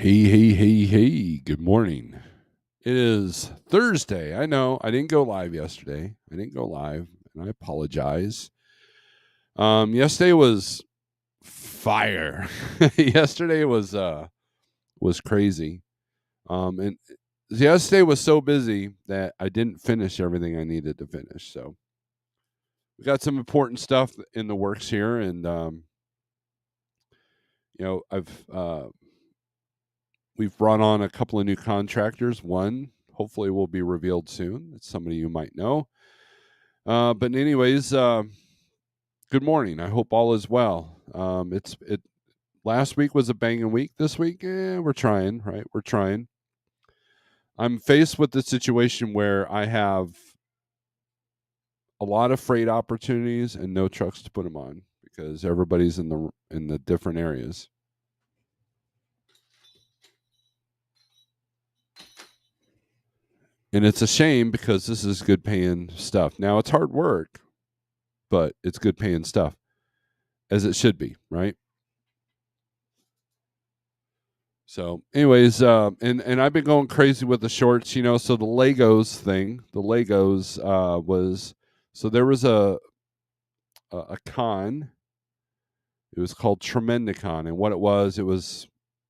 Hey, good morning. It is Thursday. I know I didn't go live yesterday. And I apologize. Yesterday was fire. Yesterday was crazy. And yesterday was so busy that I didn't finish everything I needed to finish. So we got some important stuff in the works here, and we've brought on a couple of new contractors. One hopefully will be revealed soon. It's somebody you might know. But anyways, good morning. I hope all is well. It last week was a banging week. This week, we're trying, right? We're trying. I'm faced with the situation where I have a lot of freight opportunities and no trucks to put them on because everybody's in the different areas. And it's a shame because this is good paying stuff. Now it's hard work, but it's good paying stuff, as it should be, right? So, anyways, and I've been going crazy with the shorts, So the Legos thing, was so there was a con. It was called Tremendicon, and what it was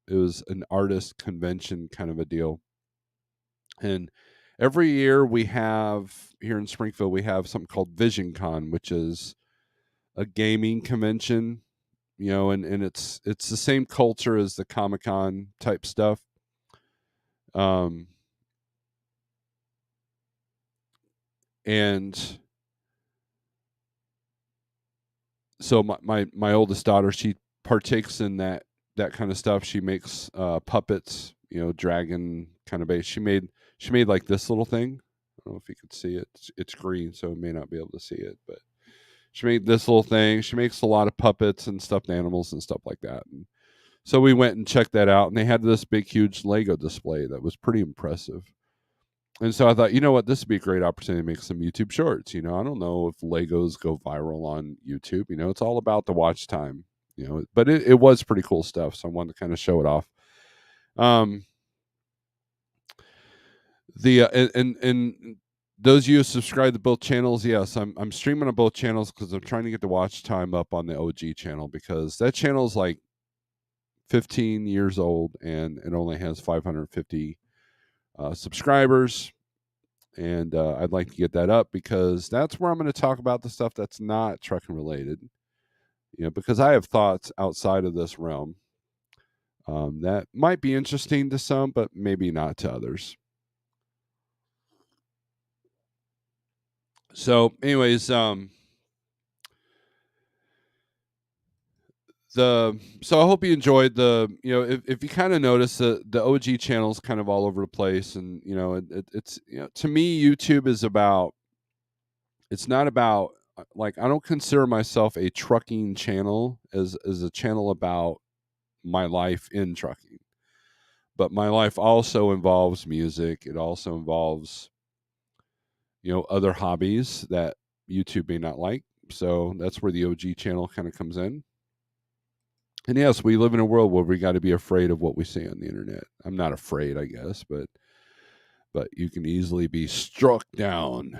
an artist convention kind of a deal. And every year we have here in Springfield we have something called Vision Con, which is a gaming convention, and it's the same culture as the Comic-Con type stuff. Um and so my oldest daughter, she partakes in that kind of stuff. She makes puppets, dragon kind of base. She made like this little thing. I don't know if you could see it. It's green, so you may not be able to see it, but she made this little thing. She makes a lot of puppets and stuffed animals and stuff like that. And so we went and checked that out, and they had this big, huge Lego display that was pretty impressive. And so I thought, you know what, this would be a great opportunity to make some YouTube shorts. I don't know if Legos go viral on YouTube. It's all about the watch time. But it was pretty cool stuff. So I wanted to kind of show it off. The and those of you who subscribe to both channels, yes, I'm streaming on both channels because I'm trying to get the watch time up on the OG channel because that channel is like 15 years old and it only has 550 subscribers. And I'd like to get that up because that's where I'm going to talk about the stuff that's not trucking related. Because I have thoughts outside of this realm that might be interesting to some, but maybe not to others. So, anyways, so I hope you enjoyed if you kind of notice the OG channel's kind of all over the place, and it's to me YouTube is about. It's not about like I don't consider myself a trucking channel as a channel about my life in trucking, but my life also involves music. It also involves other hobbies that YouTube may not like. So that's where the OG channel kind of comes in. And yes, we live in a world where we got to be afraid of what we see on the internet. I'm not afraid, I guess, but you can easily be struck down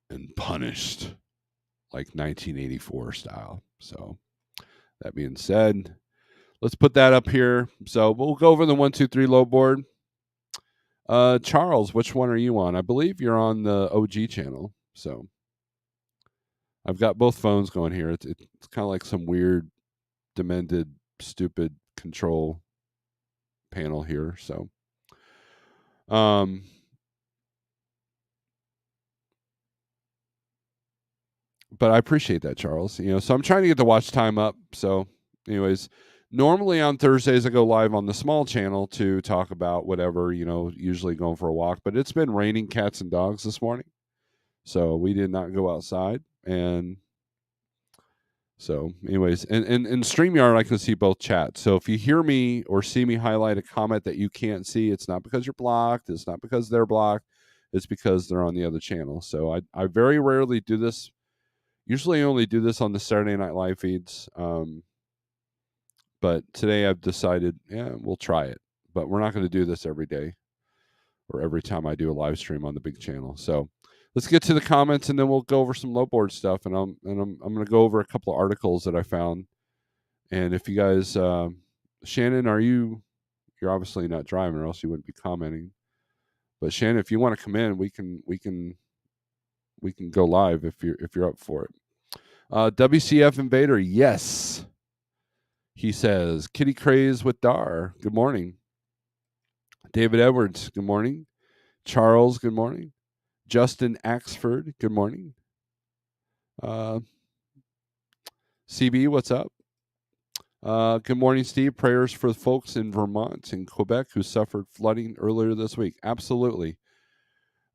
and punished like 1984 style. So that being said, let's put that up here. So we'll go over the 1, 2, 3 load board. Charles, which one are you on? I believe you're on the OG channel. So I've got both phones going here. It's kind of like some weird, demented, stupid control panel here. So, but I appreciate that, Charles. So I'm trying to get the watch time up. So, anyways, normally on Thursdays I go live on the small channel to talk about whatever, usually going for a walk. But it's been raining cats and dogs this morning, so we did not go outside. And so, anyways, and in StreamYard I can see both chats. So if you hear me or see me highlight a comment that you can't see, it's not because you're blocked. It's not because they're blocked. It's because they're on the other channel. So I very rarely do this. Usually I only do this on the Saturday Night Live feeds. But But today I've decided, yeah, we'll try it. But we're not going to do this every day or every time I do a live stream on the big channel. So let's get to the comments, and then we'll go over some low board stuff. And I'm going to go over a couple of articles that I found. And if you guys, Shannon, you're obviously not driving, or else you wouldn't be commenting. But Shannon, if you want to come in, we can go live if you're up for it. WCF Invader, yes. He says, Kitty Craze with Dar, good morning. David Edwards, good morning. Charles, good morning. Justin Axford, good morning. CB, what's up? Good morning, Steve. Prayers for the folks in Vermont and Quebec who suffered flooding earlier this week. Absolutely.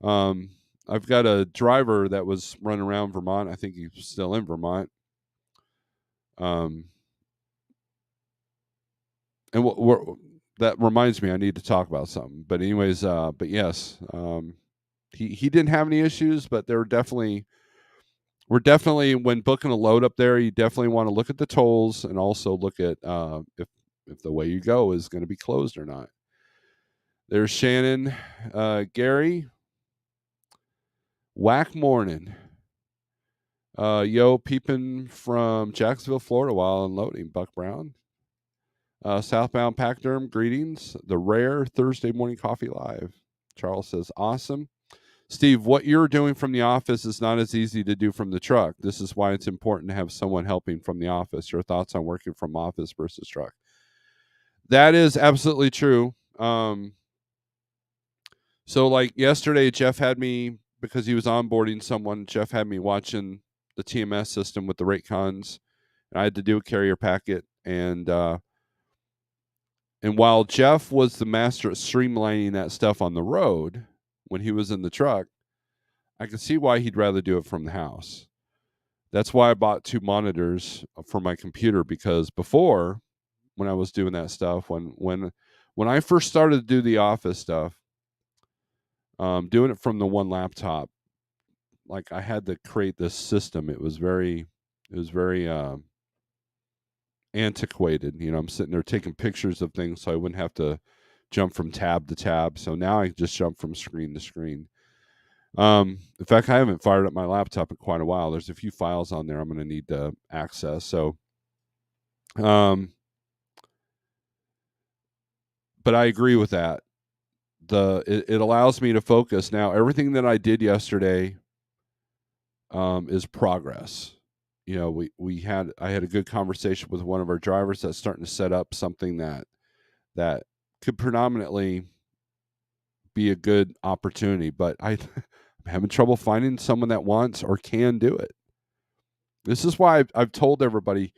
I've got a driver that was running around Vermont. I think he's still in Vermont. And that reminds me, I need to talk about something. But anyways, but yes, he didn't have any issues, but we're definitely when booking a load up there, you definitely want to look at the tolls and also look at if the way you go is going to be closed or not. There's Shannon, Gary, whack morning. Yo, peeping from Jacksonville, Florida while unloading. Buck Brown. Southbound Pachyderm, greetings. The rare Thursday morning coffee live. Charles says, awesome. Steve, what you're doing from the office is not as easy to do from the truck. This is why it's important to have someone helping from the office. Your thoughts on working from office versus truck? That is absolutely true. So like yesterday, Jeff had me, because he was onboarding someone, Jeff had me watching the TMS system with the rate cons. And I had to do a carrier packet. And while Jeff was the master at streamlining that stuff on the road when he was in the truck, I could see why he'd rather do it from the house. That's why I bought 2 monitors for my computer, because before, when I was doing that stuff, when I first started to do the office stuff, doing it from the one laptop, like I had to create this system. It was very antiquated. You know, I'm sitting there taking pictures of things so I wouldn't have to jump from tab to tab. So now I just jump from screen to screen. In fact, I haven't fired up my laptop in quite a while. There's a few files on there I'm going to need to access. So, but I agree with that. It allows me to focus. Now, everything that I did yesterday is progress. You know, I had a good conversation with one of our drivers that's starting to set up something that could predominantly be a good opportunity, but I'm having trouble finding someone that wants or can do it. This is why I've told everybody,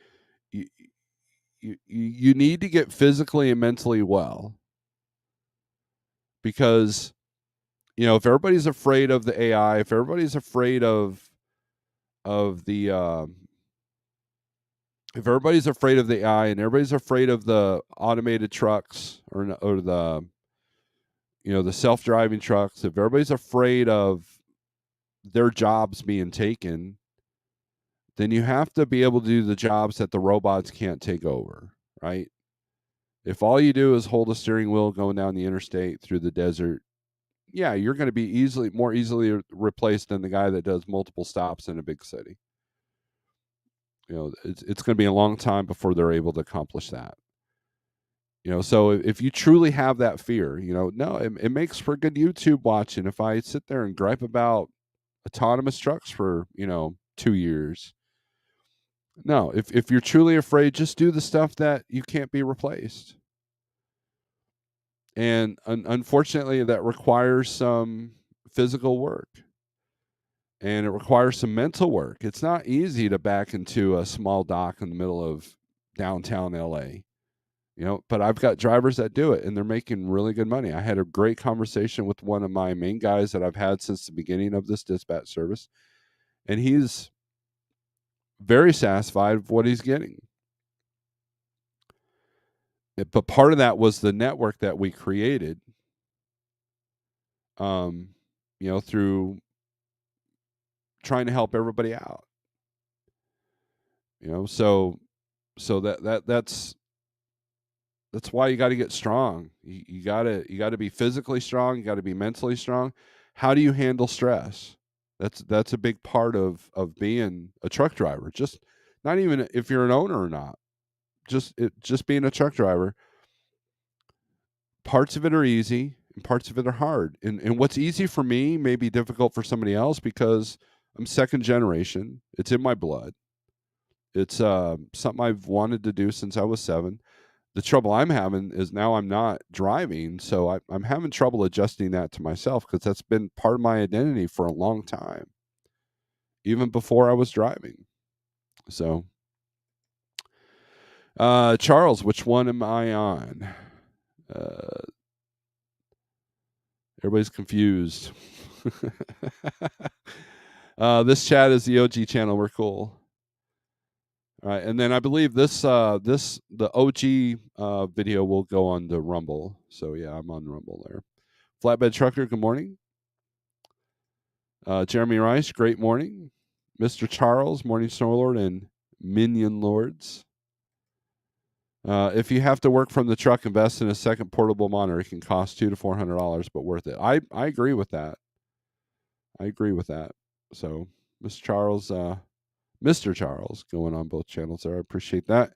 you need to get physically and mentally well, because if everybody's afraid of the AI, if everybody's afraid of the if everybody's afraid of the AI and everybody's afraid of the automated trucks or the the self-driving trucks, if everybody's afraid of their jobs being taken, then you have to be able to do the jobs that the robots can't take over, right? If all you do is hold a steering wheel going down the interstate through the desert, yeah, you're going to be more easily replaced than the guy that does multiple stops in a big city. It's going to be a long time before they're able to accomplish that. So if you truly have that fear, no, it makes for good YouTube watching. If I sit there and gripe about autonomous trucks for 2 years, no, if you're truly afraid, just do the stuff that you can't be replaced. And unfortunately, that requires some physical work, and it requires some mental work. It's not easy to back into a small dock in the middle of downtown LA, but I've got drivers that do it, and they're making really good money. I had a great conversation with one of my main guys that I've had since the beginning of this dispatch service, and he's very satisfied with what he's getting. But part of that was the network that we created, through trying to help everybody out. So that's That's why you got to get strong. You got to be physically strong. You got to be mentally strong. How do you handle stress? That's a big part of being a truck driver. Just not even if you're an owner or not. Just being a truck driver. Parts of it are easy and parts of it are hard. And what's easy for me may be difficult for somebody else because I'm second generation. It's in my blood. It's something I've wanted to do since I was 7. The trouble I'm having is now I'm not driving, so I'm having trouble adjusting that to myself because that's been part of my identity for a long time, even before I was driving. So, Charles, which one am I on? Uh, Everybody's confused. This chat is the OG channel. We're cool. All right, and then I believe the OG video will go on the Rumble. So yeah, I'm on Rumble there. Flatbed Trucker, good morning. Jeremy Rice, great morning. Mr. Charles, morning Snorelord, and Minion Lords. If you have to work from the truck, invest in a second portable monitor. It can cost $200 to $400, but worth it. I agree with that. I agree with that. So, Mr. Charles, going on both channels there. I appreciate that.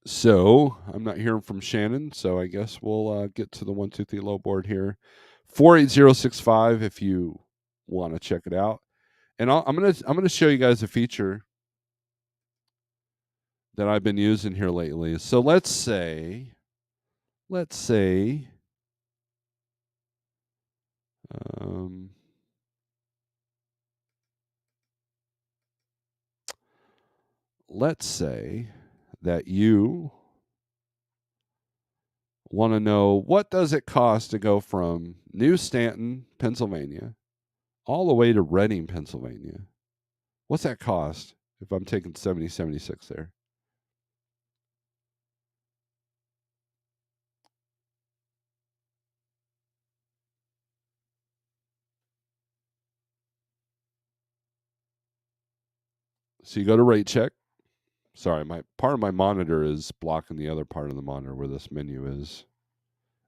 So I'm not hearing from Shannon, so I guess we'll get to the 123 low board here. 48065 if you want to check it out. And I'm gonna show you guys a feature that I've been using here lately. So let's say um, let's say that you want to know what does it cost to go from New Stanton, Pennsylvania, all the way to Reading, Pennsylvania. What's that cost if I'm taking 7076 there? So you go to rate check. Sorry, my part of my monitor is blocking the other part of the monitor where this menu is.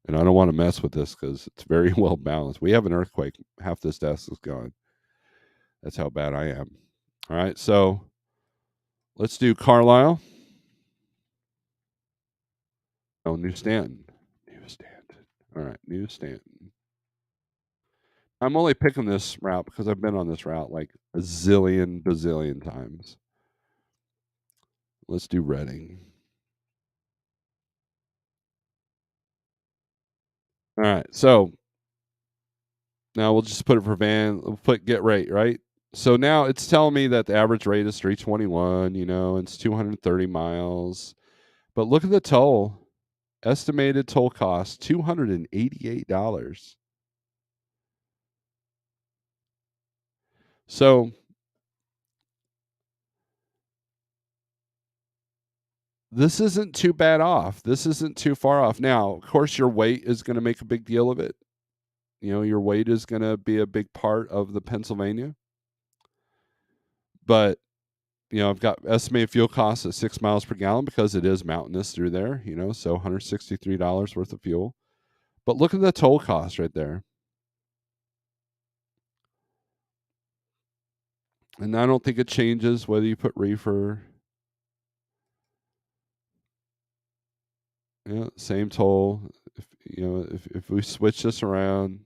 And I don't want to mess with this because it's very well balanced. We have an earthquake. Half this desk is gone. That's how bad I am. All right, so let's do Carlisle. Oh, New Stanton. New Stanton. All right, New Stanton. I'm only picking this route because I've been on this route like a zillion, bazillion times. Let's do Reading. All right, so now we'll just put it for van. We'll put get rate, right? So now it's telling me that the average rate is 321, and it's 230 miles. But look at the toll. Estimated toll cost $288. So this isn't too bad off. This isn't too far off. Now, of course, your weight is going to make a big deal of it. Your weight is going to be a big part of the Pennsylvania. But I've got estimated fuel costs at 6 miles per gallon because it is mountainous through there, so $163 worth of fuel. But look at the toll cost right there. And I don't think it changes whether you put reefer. Yeah, same toll. If we switch this around,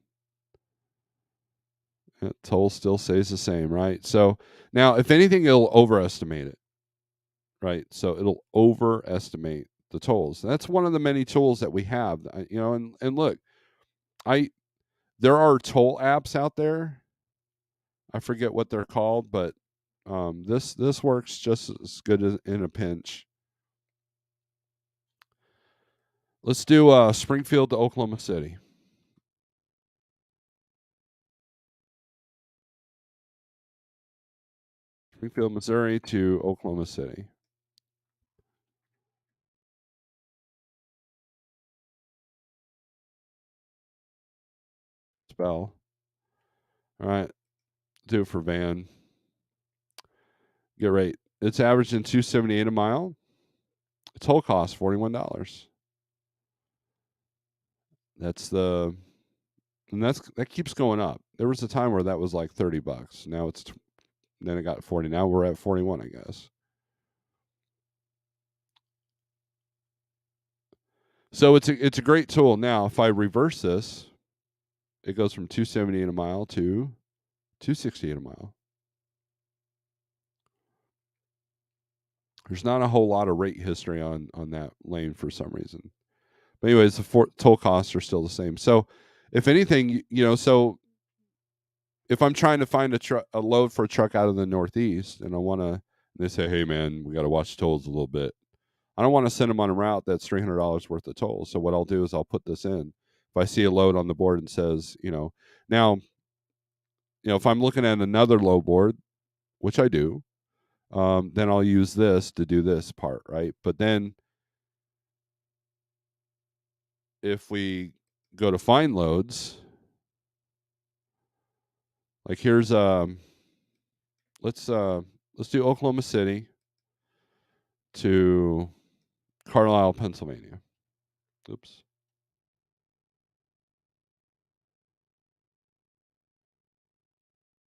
toll still stays the same, right? So now, if anything, it'll overestimate it, right? So it'll overestimate the tolls. That's one of the many tools that we have, and look, I there are toll apps out there. I forget what they're called, but this works just as good as in a pinch. Let's do Springfield to Oklahoma City. Springfield, Missouri to Oklahoma City. Spell. All right. Do it for van. Get right. It's averaging 278 a mile. The toll cost $41. That's the and that keeps going up. There was a time where that was like $30. Now it's then it got 40. Now we're at 41, I guess. So it's a great tool. Now, if I reverse this, it goes from 278 a mile to 268 a mile. There's not a whole lot of rate history on that lane for some reason. But anyways, the toll costs are still the same. So, if anything, so if I'm trying to find a load for a truck out of the Northeast, and I want to, they say, hey man, we got to watch tolls a little bit. I don't want to send them on a route that's $300 worth of tolls. So what I'll do is I'll put this in. If I see a load on the board and says, now, if I'm looking at another load board, which I do, then I'll use this to do this part, right? But then if we go to find loads, like here's let's do Oklahoma City to Carlisle, Pennsylvania. Oops.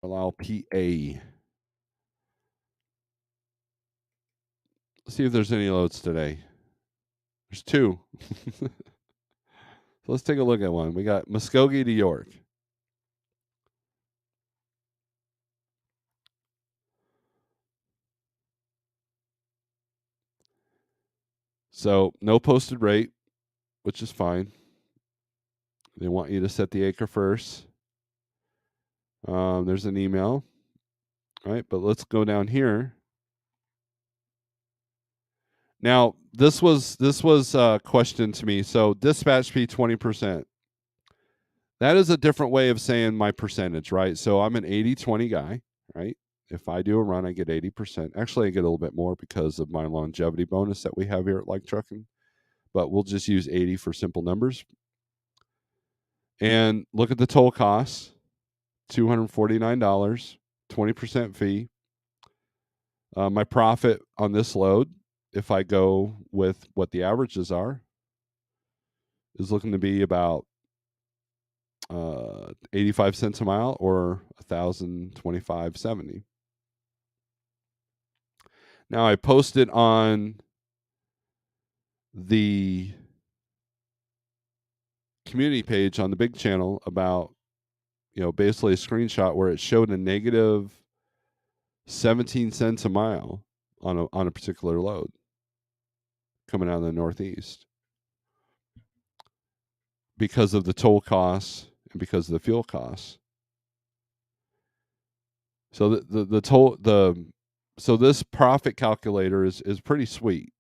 Carlisle, PA. Let's see if there's any loads today. There's two. So let's take a look at one. We got Muskogee to York. So no posted rate, which is fine. They want you to set the acre first. There's an email. All right, but let's go down here. Now, this was a question to me. So dispatch fee 20%. That is a different way of saying my percentage, right? So I'm an 80-20 guy, right? If I do a run, I get 80%. Actually, I get a little bit more because of my longevity bonus that we have here at Like Trucking. But we'll just use 80 for simple numbers. And look at the toll costs, $249, 20% fee. My profit on this load, if I go with what the averages are, is looking to be about 85 cents a mile or 1,025.70. Now I posted on the community page on the big channel about basically a screenshot where it showed a negative 17 cents a mile on a particular load coming out of the Northeast because of the toll costs and because of the fuel costs. So so this profit calculator is pretty sweet,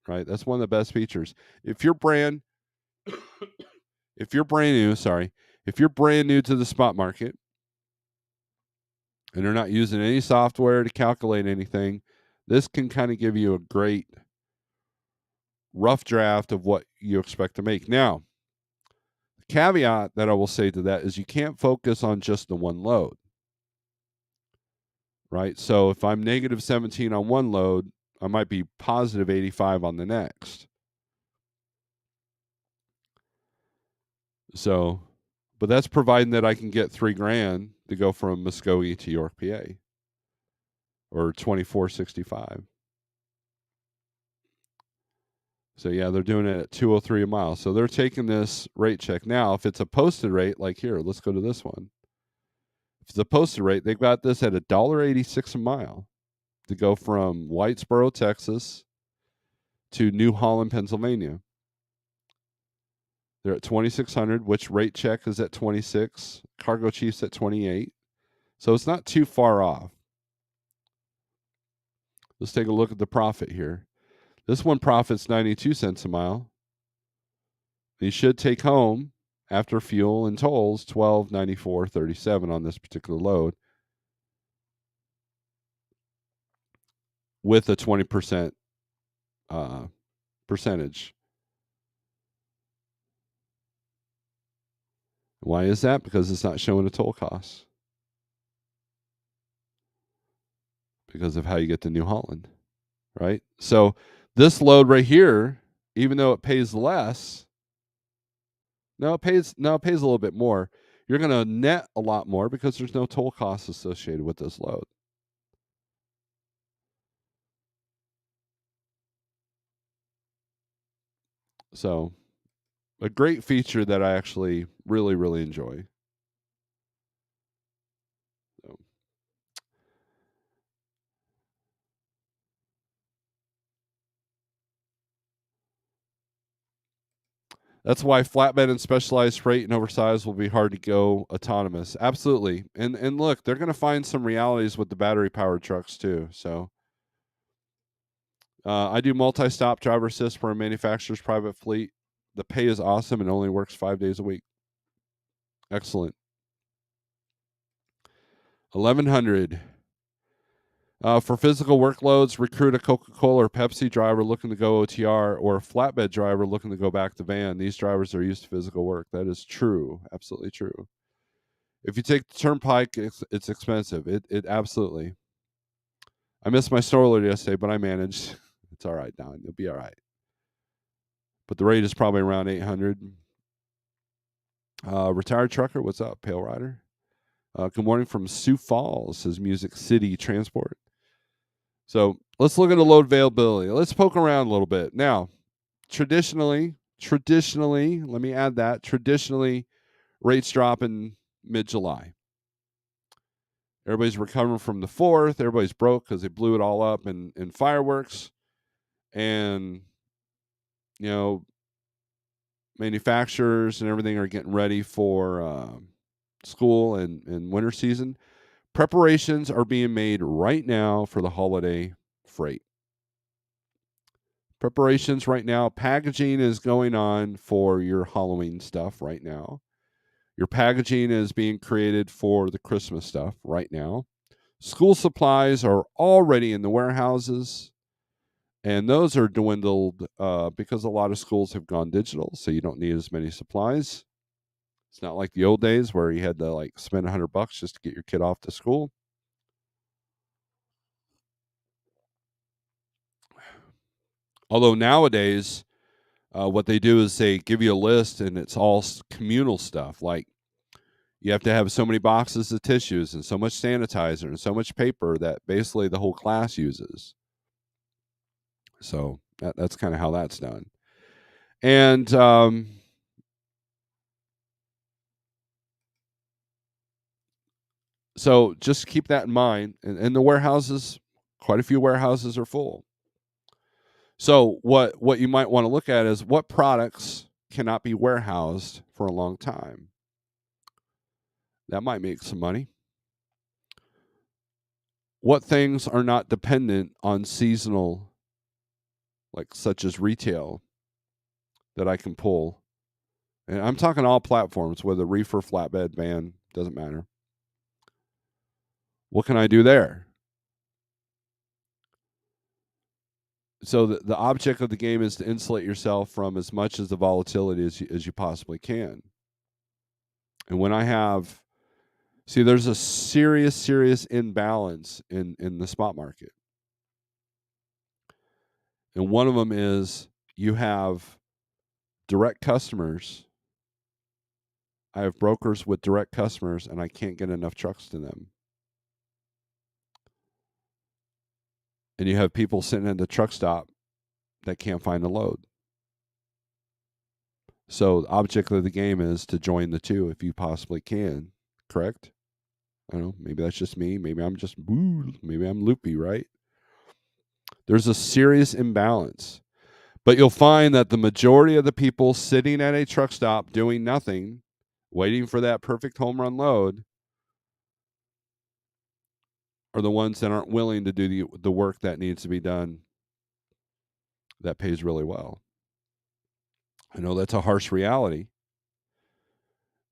right? That's one of the best features. If you're brand new, if you're brand new to the spot market and you're not using any software to calculate anything, this can kind of give you a great rough draft of what you expect to make. Now, the caveat that I will say to that is you can't focus on just the one load, right? So if I'm negative 17 on one load, I might be positive 85 on the next. So, but that's providing that I can get $3,000 to go from Muskogee to York, PA, or 2465. So yeah, they're doing it at 203 a mile. So they're taking this rate check. Now, if it's a posted rate, like here, let's go to this one. If it's a posted rate, they've got this at $1.86 a mile to go from Whitesboro, Texas to New Holland, Pennsylvania. They're at 2,600, which rate check is at 26. Cargo Chief's at 28. So it's not too far off. Let's take a look at the profit here. This one profits 92 cents a mile. You should take home after fuel and tolls $12.94.37 on this particular load with a 20% percentage. Why is that? Because it's not showing a toll cost. Because of how you get to New Holland, right? So This load right here, even though it pays less, it pays a little bit more. You're going to net a lot more because there's no toll costs associated with this load. So, a great feature that I actually really, really enjoy. So, that's why flatbed and specialized freight and oversized will be hard to go autonomous. Absolutely. And look, they're going to find some realities with the battery powered trucks too. So, I do multi-stop driver assist for a manufacturer's private fleet. The pay is awesome and only works 5 days a week. Excellent. 1100. For physical workloads, recruit a Coca-Cola or Pepsi driver looking to go OTR or a flatbed driver looking to go back to van. These drivers are used to physical work. That is true. Absolutely true. If you take the turnpike, it's expensive. It absolutely. I missed my Snorelord yesterday, but I managed. It's all right, Don. You'll be all right. But the rate is probably around 800. Retired trucker, what's up, Pale Rider? Good morning from Sioux Falls, says Music City Transport. So let's look at the load availability. Let's poke around a little bit. Now, traditionally, let me add that, traditionally, rates drop in mid-July. Everybody's recovering from the 4th. Everybody's broke because they blew it all up in fireworks. And, you know, manufacturers and everything are getting ready for school and winter season. Preparations are being made right now for the holiday freight. Preparations right now. Packaging is going on for your Halloween stuff right now. Your packaging is being created for the Christmas stuff right now. School supplies are already in the warehouses, and those are dwindled because a lot of schools have gone digital, so you don't need as many supplies. It's not like the old days where you had to like spend $100 just to get your kid off to school. Although nowadays, what they do is they give you a list, and it's all communal stuff. Like you have to have so many boxes of tissues and so much sanitizer and so much paper that basically the whole class uses. So that's kind of how that's done. And so just keep that in mind. And the warehouses, quite a few warehouses are full. So what you might want to look at is what products cannot be warehoused for a long time. That might make some money. What things are not dependent on seasonal, like such as retail, that I can pull? And I'm talking all platforms, whether reefer, flatbed, van, doesn't matter. What can I do there? So the object of the game is to insulate yourself from as much as the volatility as you possibly can. And when I have, see, there's a serious imbalance in the spot market. And one of them is you have direct customers. I have brokers with direct customers, and I can't get enough trucks to them. And you have people sitting at the truck stop that can't find a load. So the object of the game is to join the two if you possibly can. Correct? I don't know. Maybe that's just me. Maybe I'm loopy, right? There's a serious imbalance. But you'll find that the majority of the people sitting at a truck stop doing nothing, waiting for that perfect home run load, are the ones that aren't willing to do the work that needs to be done that pays really well. I know that's a harsh reality.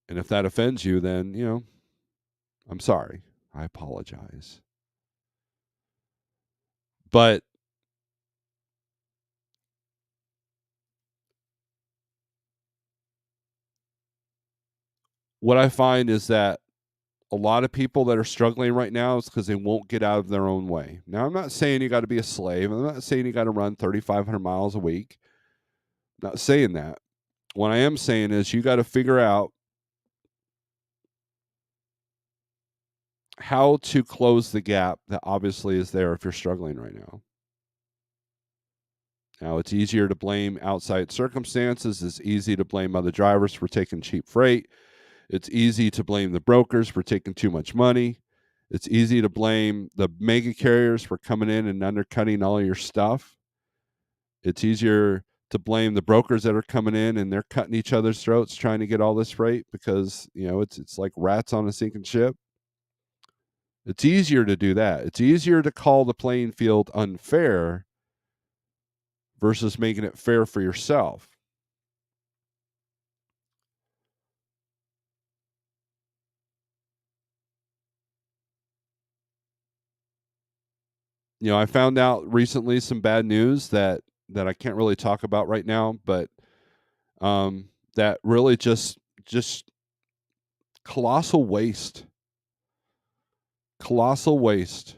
And if that offends you, then, I'm sorry. I apologize. But what I find is that a lot of people that are struggling right now is because they won't get out of their own way. Now, I'm not saying you got to be a slave. I'm not saying you got to run 3,500 miles a week. I'm not saying that. What I am saying is you got to figure out how to close the gap that obviously is there if you're struggling right now. Now, it's easier to blame outside circumstances. It's easy to blame other drivers for taking cheap freight. It's easy to blame the brokers for taking too much money. It's easy to blame the mega carriers for coming in and undercutting all your stuff. It's easier to blame the brokers that are coming in and they're cutting each other's throats trying to get all this freight because, it's like rats on a sinking ship. It's easier to do that. It's easier to call the playing field unfair versus making it fair for yourself. I found out recently some bad news that I can't really talk about right now, but that really just colossal waste, colossal waste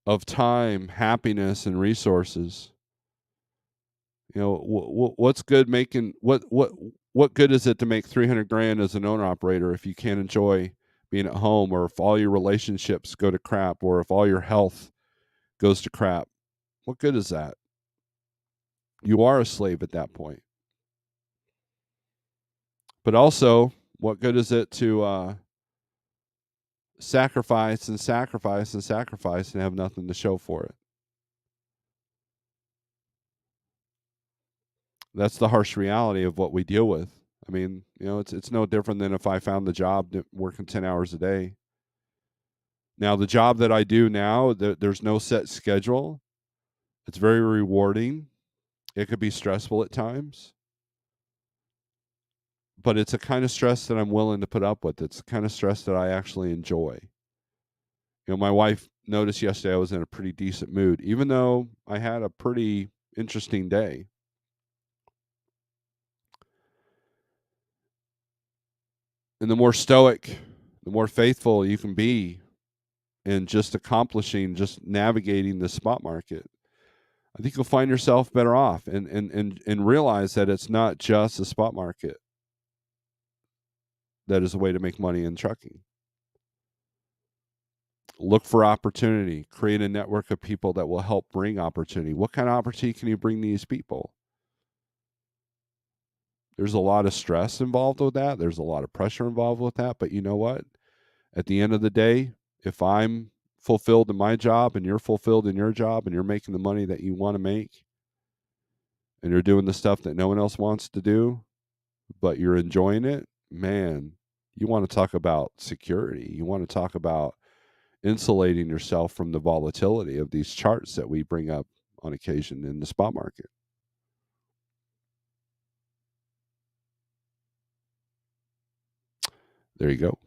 of time, happiness, and resources. What's good making what good is it to make 300 grand as an owner operator if you can't enjoy being at home, or if all your relationships go to crap, or if all your health goes to crap? What good is that? You are a slave at that point. But also, what good is it to sacrifice and sacrifice and sacrifice and have nothing to show for it? That's the harsh reality of what we deal with. I mean, it's no different than if I found the job working 10 hours a day. Now, the job that I do now, there's no set schedule. It's very rewarding. It could be stressful at times, but it's a kind of stress that I'm willing to put up with. It's the kind of stress that I actually enjoy. My wife noticed yesterday I was in a pretty decent mood, even though I had a pretty interesting day. And the more stoic, the more faithful you can be in just navigating the spot market, I think you'll find yourself better off, and realize that it's not just the spot market that is a way to make money in trucking. Look for opportunity, create a network of people that will help bring opportunity. What kind of opportunity can you bring these people? There's a lot of stress involved with that. There's a lot of pressure involved with that. But you know what? At the end of the day, if I'm fulfilled in my job and you're fulfilled in your job and you're making the money that you want to make and you're doing the stuff that no one else wants to do, but you're enjoying it, man, you want to talk about security. You want to talk about insulating yourself from the volatility of these charts that we bring up on occasion in the spot market. There you go.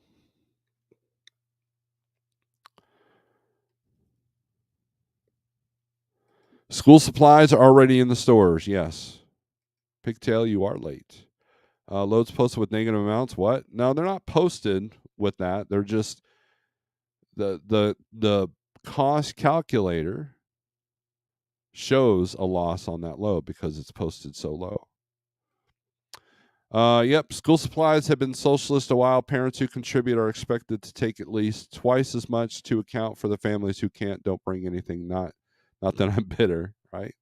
School supplies are already in the stores. Yes. Pigtail, you are late. Loads posted with negative amounts. What? No, they're not posted with that. They're just the cost calculator shows a loss on that load because it's posted so low. Yep, school supplies have been socialist a while. Parents who contribute are expected to take at least twice as much to account for the families who can't. Don't bring anything. Not that I'm bitter, right?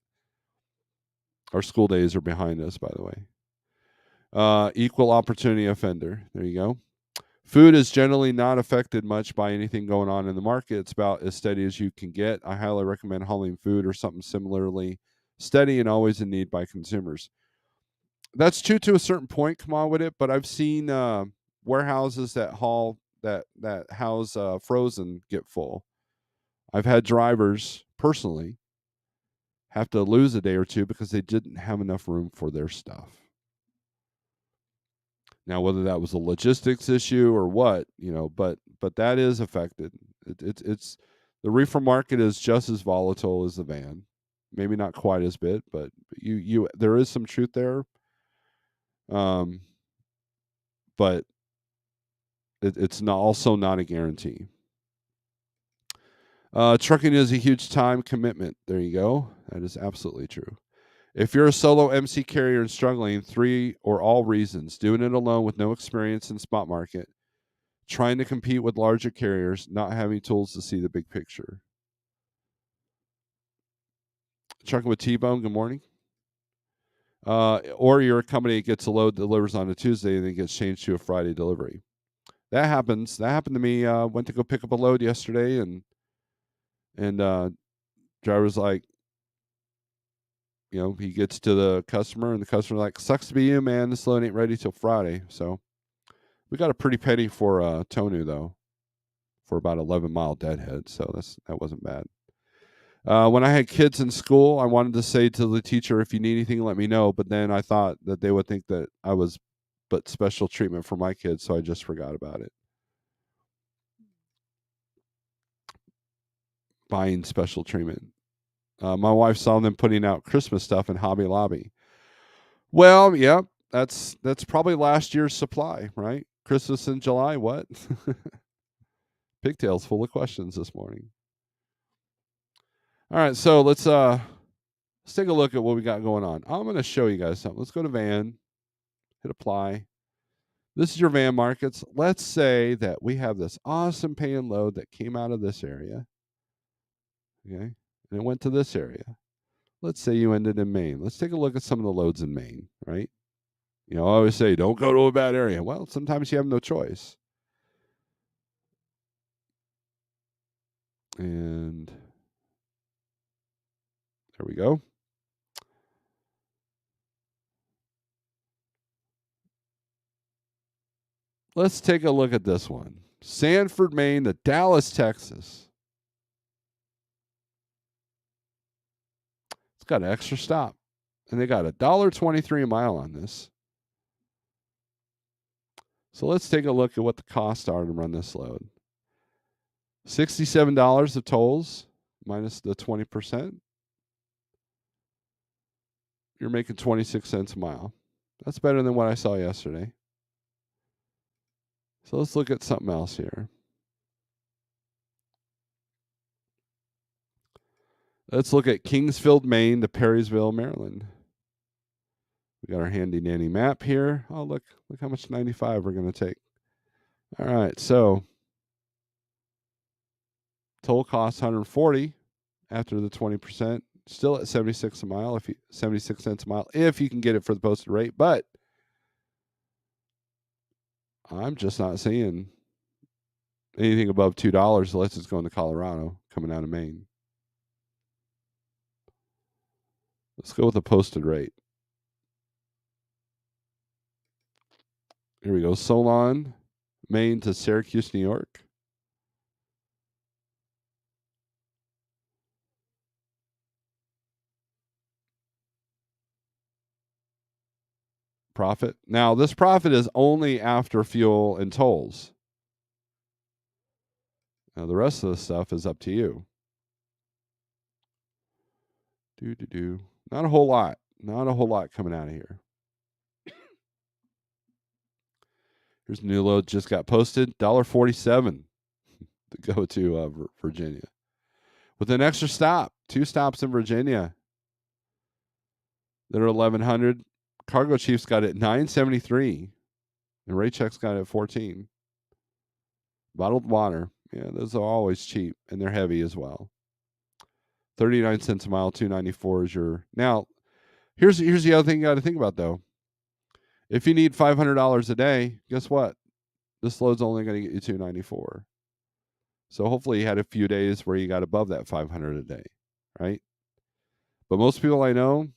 Our school days are behind us, by the way. Equal opportunity offender. There you go. Food is generally not affected much by anything going on in the market. It's about as steady as you can get. I highly recommend hauling food or something similarly steady and always in need by consumers. That's true to a certain point. Come on with it, but I've seen warehouses that house frozen get full. I've had drivers personally have to lose a day or two because they didn't have enough room for their stuff. Now, whether that was a logistics issue or what, but that is affected. It's the reefer market is just as volatile as the van, maybe not quite as bit, but you there is some truth there. Um, but it's not also not a guarantee. Trucking is a huge time commitment. There you go. That is absolutely true. If you're a solo MC carrier and struggling, 3 or all reasons: doing it alone with no experience in spot market, trying to compete with larger carriers, not having tools to see the big picture. Trucking with T-Bone, good morning. Or your company gets a load, delivers on a Tuesday, and then gets changed to a Friday delivery. That happens. That happened to me. Went to go pick up a load yesterday, and driver's like, he gets to the customer, and the customer's like, "Sucks to be you, man. This load ain't ready till Friday." So we got a pretty penny for Tonu though, for about 11-mile deadhead. So that wasn't bad. When I had kids in school, I wanted to say to the teacher, "If you need anything, let me know." But then I thought that they would think that I was but special treatment for my kids, so I just forgot about it. Buying special treatment. My wife saw them putting out Christmas stuff in Hobby Lobby. Well, yeah, that's probably last year's supply, right? Christmas in July. What? Pigtails full of questions this morning. All right, so let's take a look at what we got going on. I'm going to show you guys something. Let's go to van, hit apply. This is your van markets. Let's say that we have this awesome pay and load that came out of this area, okay, and it went to this area. Let's say you ended in Maine. Let's take a look at some of the loads in Maine, right? I always say, don't go to a bad area. Well, sometimes you have no choice. And there we go. Let's take a look at this one. Sanford, Maine to Dallas, Texas. It's got an extra stop. And they got $1.23 a mile on this. So let's take a look at what the costs are to run this load. $67 of tolls minus the 20%. You're making 26 cents a mile. That's better than what I saw yesterday. So let's look at something else here. Let's look at Kingsfield, Maine to Perrysville, Maryland. We got our handy dandy map here. Oh, look how much 95 we're going to take. All right, so toll costs 140 after the 20%. Still at 76 cents a mile if you can get it for the posted rate, but I'm just not seeing anything above $2 unless it's going to Colorado coming out of Maine. Let's go with the posted rate. Here we go. Solon, Maine to Syracuse, New York. Profit. Now, this profit is only after fuel and tolls. Now, the rest of the stuff is up to you. Not a whole lot. Not a whole lot coming out of here. Here's a new load just got posted. $1.47 to go to Virginia. With an extra stop. 2 stops in Virginia that are 1,100. Cargo Chief's got it $9.73. And Raycheck's got it at 14. Bottled water. Yeah, those are always cheap. And they're heavy as well. 39 cents a mile, 294 is your. Now, here's the other thing you got to think about though. If you need $500 a day, guess what? This load's only going to get you 294. So hopefully you had a few days where you got above that 500 a day, right? But most people I know,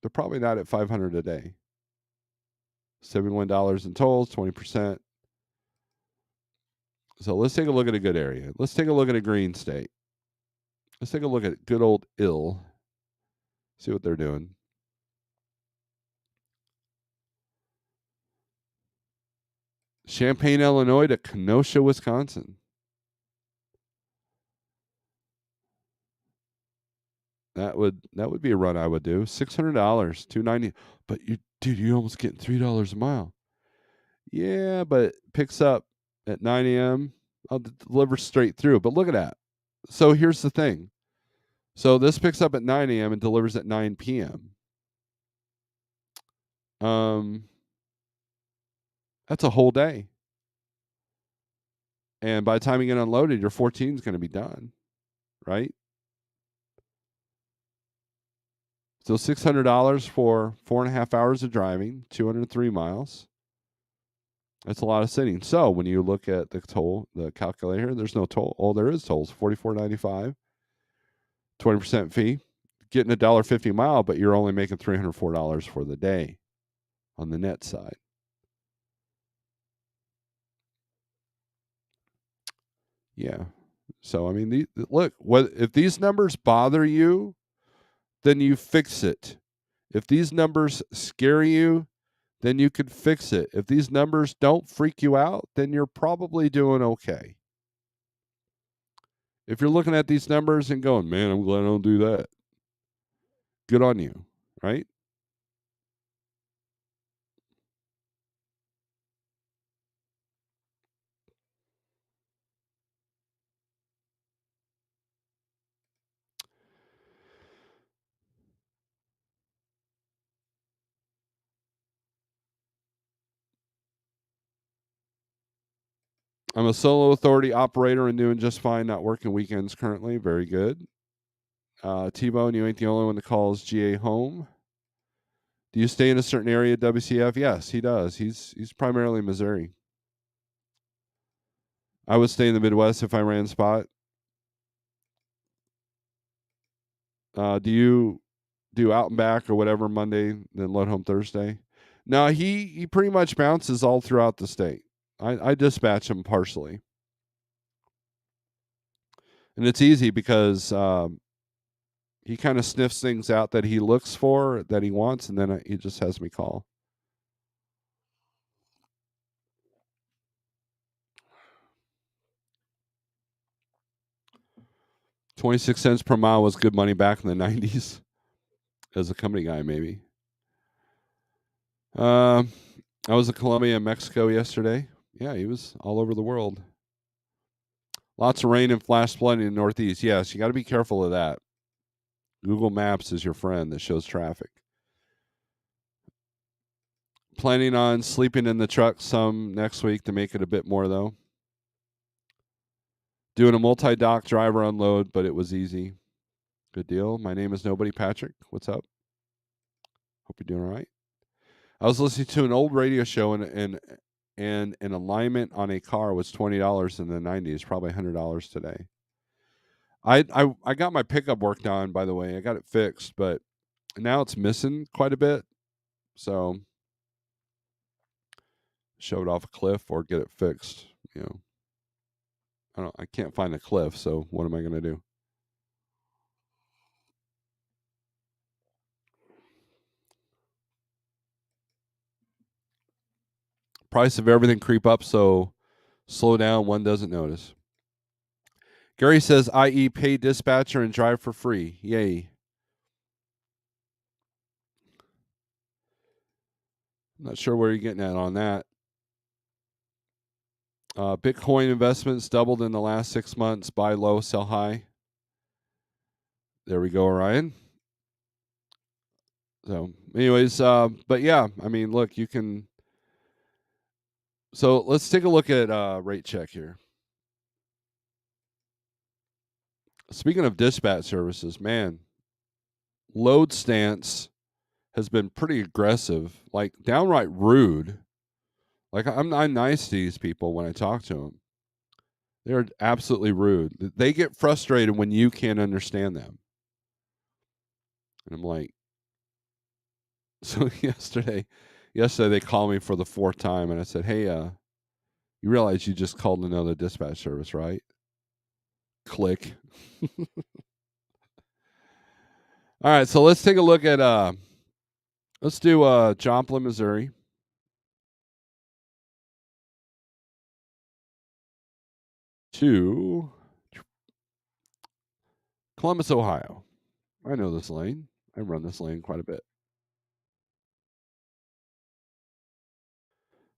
they're probably not at 500 a day. $71 in tolls, 20%. So let's take a look at a good area. Let's take a look at a green state. Let's take a look at good old Ill. See what they're doing. Champaign, Illinois to Kenosha, Wisconsin. That would be a run I would do. $600, 290. But you almost getting $3 a mile. Yeah, but it picks up at 9 a.m. I'll deliver straight through. But look at that. So here's the thing. So this picks up at 9 a.m. and delivers at 9 p.m. Um, that's a whole day. And by the time you get unloaded, your 14 is going to be done, right? So $600 for 4.5 hours of driving, 203 miles. That's a lot of sitting. So when you look at the toll, the calculator, there's no toll. Oh, there is tolls. $44.95, 20% fee, getting $1.50 a mile, but you're only making $304 for the day on the net side. Yeah. So I mean, look, if these numbers bother you, then you fix it. If these numbers scare you, then you could fix it. If these numbers don't freak you out, then you're probably doing okay. If you're looking at these numbers and going, man, I'm glad I don't do that, good on you, right? I'm a solo authority operator and doing just fine, not working weekends currently. Very good. T-Bone, you ain't the only one that calls GA home. Do you stay in a certain area, WCF? Yes, he does. He's primarily Missouri. I would stay in the Midwest if I ran spot. Do you do out and back or whatever Monday, then load home Thursday? No, he pretty much bounces all throughout the state. I dispatch him partially, and it's easy because he kind of sniffs things out that he looks for that he wants, and then he just has me call. 26 cents per mile was good money back in the 90s as a company guy, maybe. I was in Colombia and Mexico yesterday. Yeah, he was all over the world. Lots of rain and flash flooding in the Northeast. Yes, you got to be careful of that. Google Maps is your friend that shows traffic. Planning on sleeping in the truck some next week to make it a bit more, though. Doing a multi dock driver unload, but it was easy. Good deal. My name is Nobody Patrick. What's up? Hope you're doing all right. I was listening to an old radio show, and an alignment on a car was $20 in the 90s, probably $100 today. I got my pickup worked on, by the way. I got it fixed, but now it's missing quite a bit. So shove it off a cliff or get it fixed. You know, I can't find a cliff, so what am I going to do? Price of everything creep up, so slow down. One doesn't notice. Gary says, i.e., pay dispatcher and drive for free. Yay. Not sure where you're getting at on that. Bitcoin investments doubled in the last 6 months. Buy low, sell high. There we go, Ryan. So, anyways, but yeah, I mean, look, you can. So let's take a look at rate check here. Speaking of dispatch services, man, load stance has been pretty aggressive, like downright rude. Like I'm nice to these people when I talk to them. They're absolutely rude. They get frustrated when you can't understand them. And I'm like, so yesterday they called me for the fourth time, and I said, "Hey, you realize you just called another dispatch service, right?" Click. All right, so let's take a look at let's do Joplin, Missouri. To Columbus, Ohio. I know this lane. I run this lane quite a bit.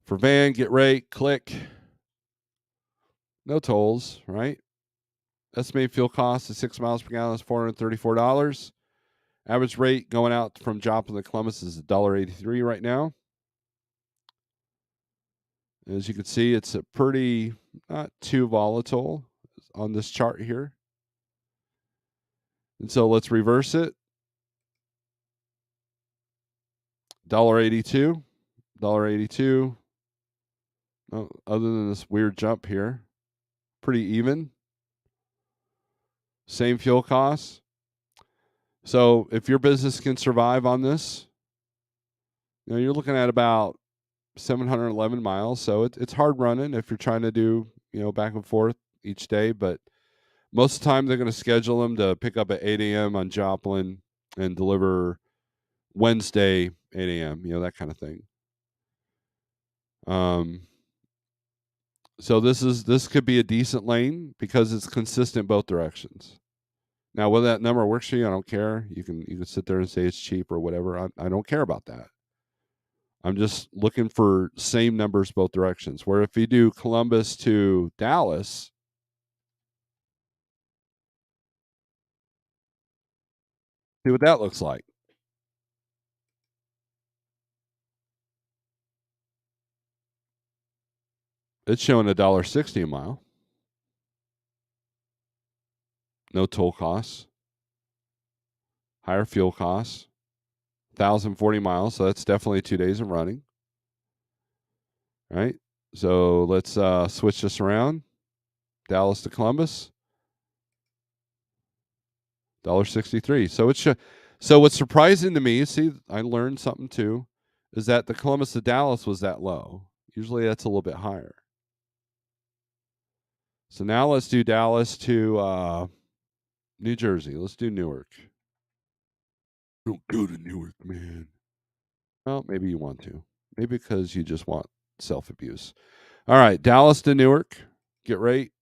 For van, get rate, click. No tolls, right? Estimated fuel cost is 6 miles per gallon is $434. Average rate going out from Joplin to Columbus is $1.83 right now. As you can see, it's a pretty not too volatile on this chart here. And so let's reverse it. $1.82. $1.82. Oh, other than this weird jump here, pretty even. Same fuel costs. So if your business can survive on this, you're looking at about 711 miles. So it's hard running if you're trying to do, back and forth each day. But most of the time, they're going to schedule them to pick up at 8 a.m. on Joplin and deliver Wednesday, 8 a.m., that kind of thing. So this could be a decent lane because it's consistent both directions. Now, whether that number works for you, I don't care. You can sit there and say it's cheap or whatever. I don't care about that. I'm just looking for same numbers both directions. Where if you do Columbus to Dallas, see what that looks like. It's showing $1.60 a mile. No toll costs. Higher fuel costs. 1,040 miles, so that's definitely 2 days of running. Right? So let's switch this around. Dallas to Columbus. $1.63. So what's surprising to me, see, I learned something too, is that the Columbus to Dallas was that low. Usually that's a little bit higher. So now let's do Dallas to New Jersey. Let's do Newark. Don't go to Newark, man. Well, maybe you want to. Maybe because you just want self abuse. All right, Dallas to Newark. Get rate.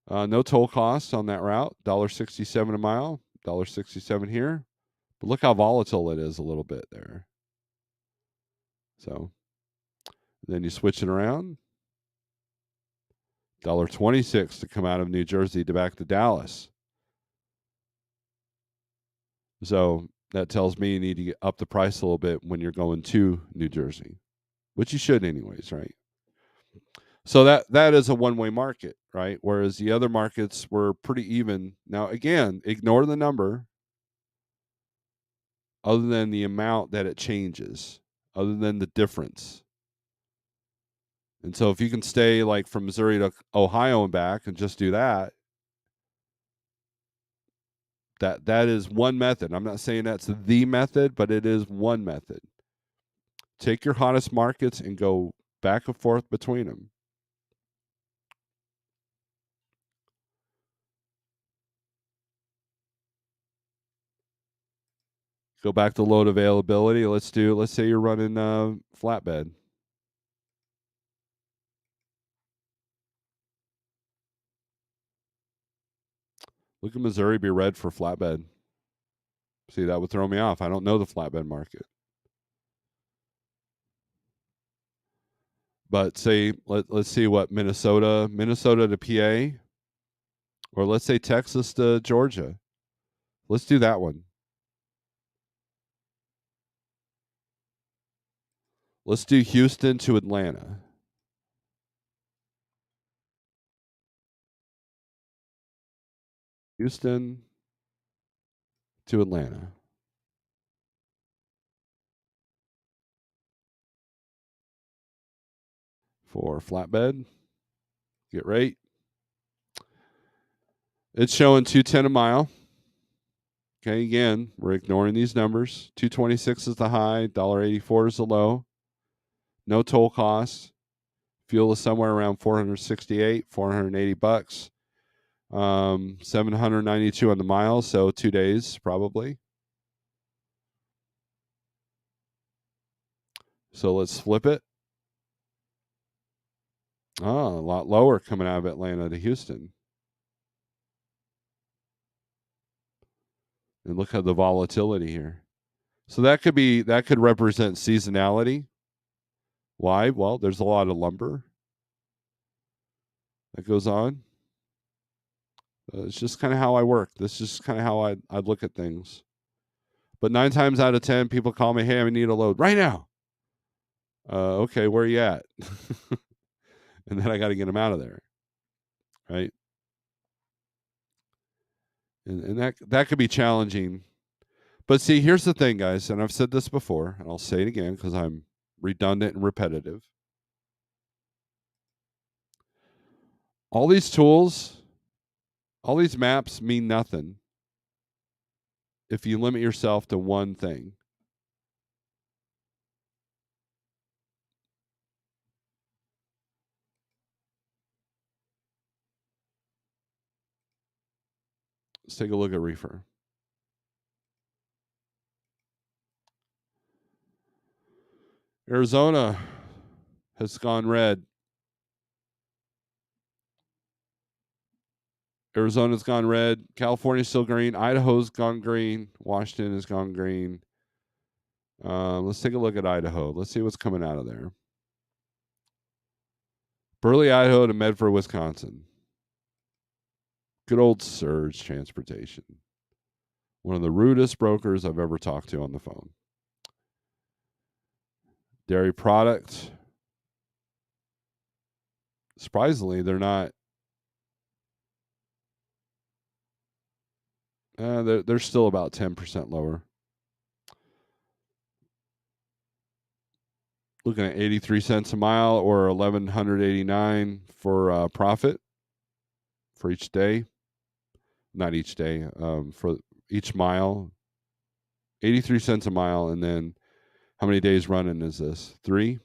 No toll costs on that route. $1.67 a mile. $1.67 here. But look how volatile it is a little bit there. So then you switch it around. $1.26 to come out of New Jersey to back to Dallas. So that tells me you need to get up the price a little bit when you're going to New Jersey, which you should anyways, right? So that is a one-way market, right? Whereas the other markets were pretty even. Now again, ignore the number other than the amount that it changes, other than the difference. And so if you can stay like from Missouri to Ohio and back and just do that, that is one method. I'm not saying that's the method, but it is one method. Take your hottest markets and go back and forth between them. Go back to load availability. Let's say you're running flatbed. Look at Missouri be red for flatbed. See, that would throw me off. I don't know the flatbed market. But say let's see what Minnesota to PA, or let's say Texas to Georgia. Let's do that one. Let's do Houston to Atlanta. Houston to Atlanta. For flatbed. Get rate. It's showing 210 a mile. Okay, again, we're ignoring these numbers. 226 is the high, $1.84 is the low. No toll costs. Fuel is somewhere around 468, 480 bucks. 792 on the mile, so 2 days probably. So let's flip it. Oh, a lot lower coming out of Atlanta to Houston. And look at the volatility here. So that could represent seasonality. Why? Well, there's a lot of lumber that goes on. It's just kind of how I work. This is just kind of how I look at things. But 9 times out of 10, people call me, "Hey, I need a load right now." Okay, where are you at? And then I got to get them out of there, right? And that could be challenging. But see, here's the thing, guys, and I've said this before, and I'll say it again because I'm redundant and repetitive. All these tools, all these maps mean nothing if you limit yourself to one thing. Let's take a look at reefer. Arizona has gone red. Arizona's gone red. California's still green. Idaho's gone green. Washington has gone green. Let's take a look at Idaho. Let's see what's coming out of there. Burley, Idaho to Medford, Wisconsin. Good old Surge Transportation. One of the rudest brokers I've ever talked to on the phone. Dairy product. Surprisingly, they're not. They're still about 10% lower. Looking at 83 cents a mile or 1189 for profit for each day. Not each day, for each mile. 83 cents a mile, and then how many days running is this? 3.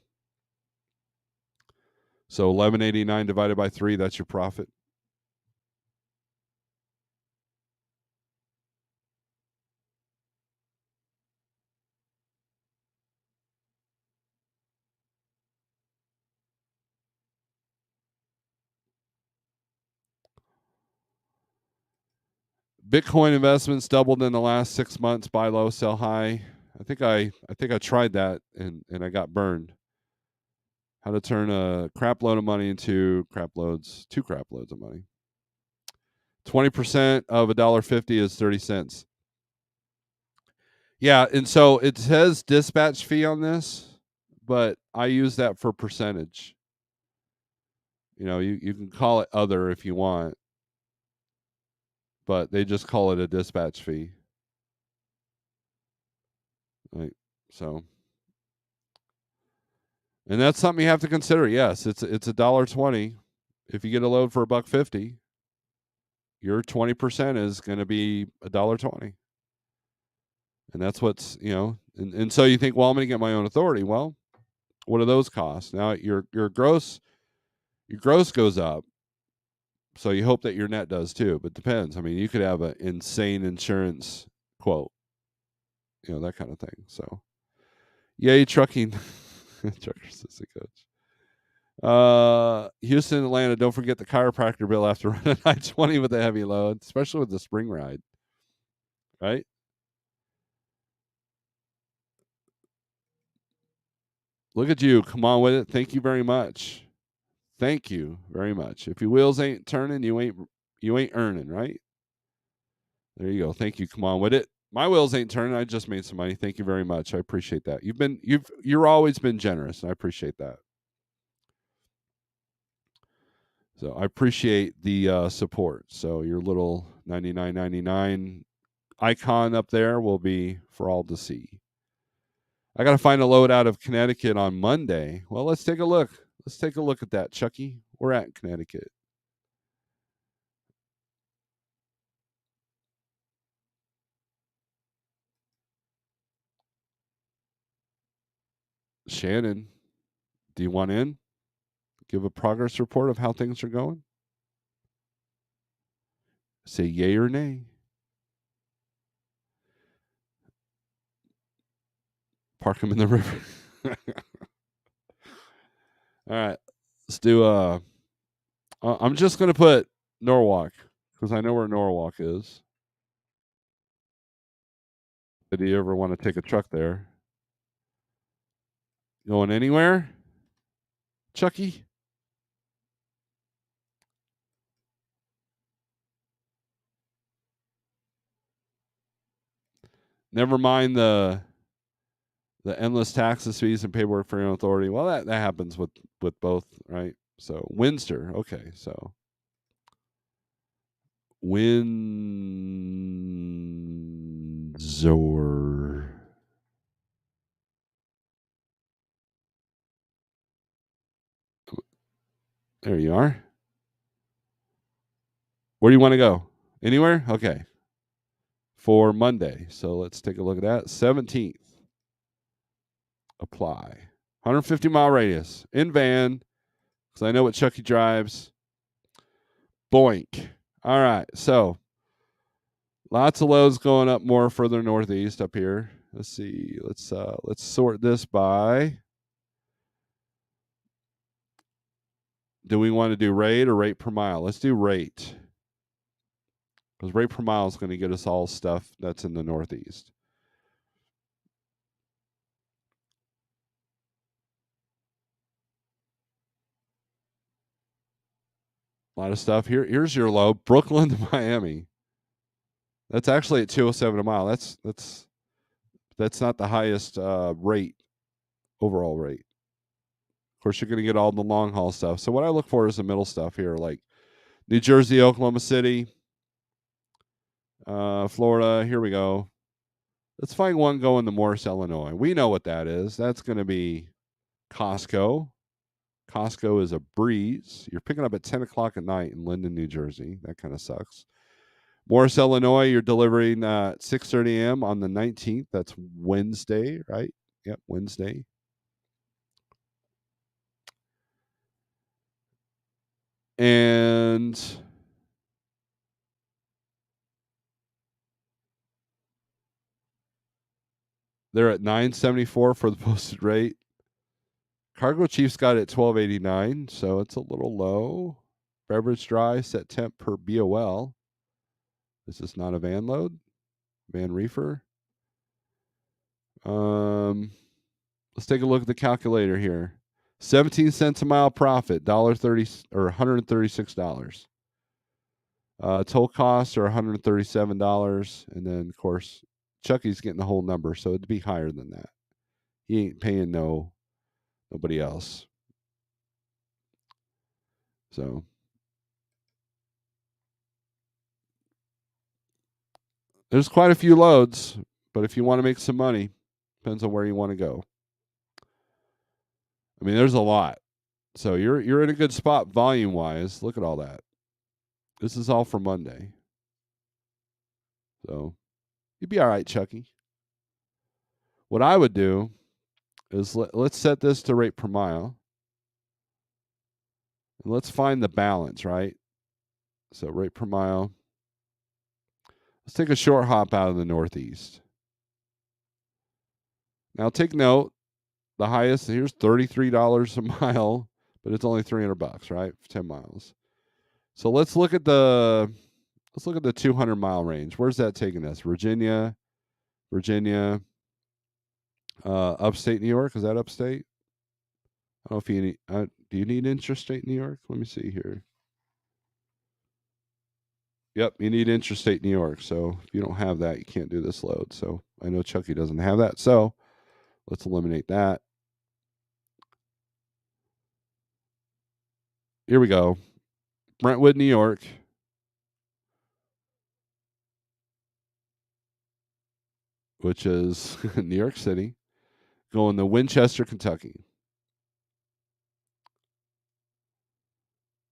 So 1189 divided by 3, that's your profit. Bitcoin investments doubled in the last 6 months. Buy low, sell high. I think I tried that and I got burned. How to turn a crap load of money into two crap loads of money. 20% of $1.50 is 30 cents. Yeah, and so it says dispatch fee on this, but I use that for percentage. You can call it other if you want, but they just call it a dispatch fee. Right. So, and that's something you have to consider. Yes, it's $1.20. If you get a load for $1.50, your 20% is going to be $1.20. And that's what's, and so you think, well, I'm going to get my own authority. Well, what do those cost? Now your gross goes up. So you hope that your net does too, but depends. I mean, you could have an insane insurance quote, that kind of thing. So, yay, trucking. Trucker assistant coach. Houston, Atlanta, don't forget the chiropractor bill after running I-20 with a heavy load, especially with the spring ride. Right? Look at you. Come on with it. Thank you very much. Thank you very much. If your wheels ain't turning, you ain't earning, right? There you go. Thank you. Come on with it. My wheels ain't turning. I just made some money. Thank you very much. I appreciate that. You're always been generous, and I appreciate that. So I appreciate the support. So your little $99.99 icon up there will be for all to see. I got to find a load out of Connecticut on Monday. Well, let's take a look. Let's take a look at that, Chucky. We're at Connecticut. Shannon, do you want in? Give a progress report of how things are going? Say yay or nay. Park them in the river. All right. Let's do I'm just going to put Norwalk because I know where Norwalk is. Do you ever want to take a truck there? Going anywhere, Chucky? Never mind the endless taxes, fees, and paperwork for your own authority. Well, that happens with both, right? So Windsor, okay. So Windsor. There you are. Where do you want to go? Anywhere? Okay. For Monday. So let's take a look at that. 17th. Apply. 150-mile radius. In van. Because I know what Chucky drives. Boink. All right. So lots of loads going up more further northeast up here. Let's see. Let's sort this by. Do we want to do rate or rate per mile? Let's do rate. Because rate per mile is going to get us all stuff that's in the northeast. A lot of stuff here. Here's your low, Brooklyn to Miami. That's actually at 207 a mile. That's not the highest rate, overall rate. Of course, you're going to get all the long haul stuff. So what I look for is the middle stuff here, like New Jersey, Oklahoma City, Florida. Here we go. Let's find one going to Morris, Illinois. We know what that is. That's going to be Costco. Costco is a breeze. You're picking up at 10 o'clock at night in Linden, New Jersey. That kind of sucks. Morris, Illinois, you're delivering at 6:30 a.m. on the 19th. That's Wednesday, right? Yep, Wednesday. And they're at $9.74 for the posted rate. Cargo Chief's got it at $12.89, so it's a little low. Beverage dry, set temp per BOL. This is not a van load, van reefer. Let's take a look at the calculator here. 17 cents a mile profit, $1.30 or $136. Toll costs are $137, and then of course Chucky's getting the whole number, so it'd be higher than that. He ain't paying nobody else. So there's quite a few loads, but if you want to make some money, depends on where you want to go. I mean, there's a lot. So you're in a good spot volume wise. Look at all that. This is all for Monday. So you'd be all right, Chucky. What I would do is let's set this to rate per mile. And let's find the balance, right? So rate per mile. Let's take a short hop out of the Northeast. Now take note, the highest here's $33 a mile, but it's only $300, right? For 10 miles. So let's look at the 200-mile range. Where's that taking us? Virginia, upstate New York. Is that upstate? I don't know if you need. Do you need interstate New York? Let me see here. Yep, you need interstate New York. So if you don't have that, you can't do this load. So I know Chucky doesn't have that. So let's eliminate that. Here we go. Brentwood, New York. Which is New York City. Going to Winchester, Kentucky.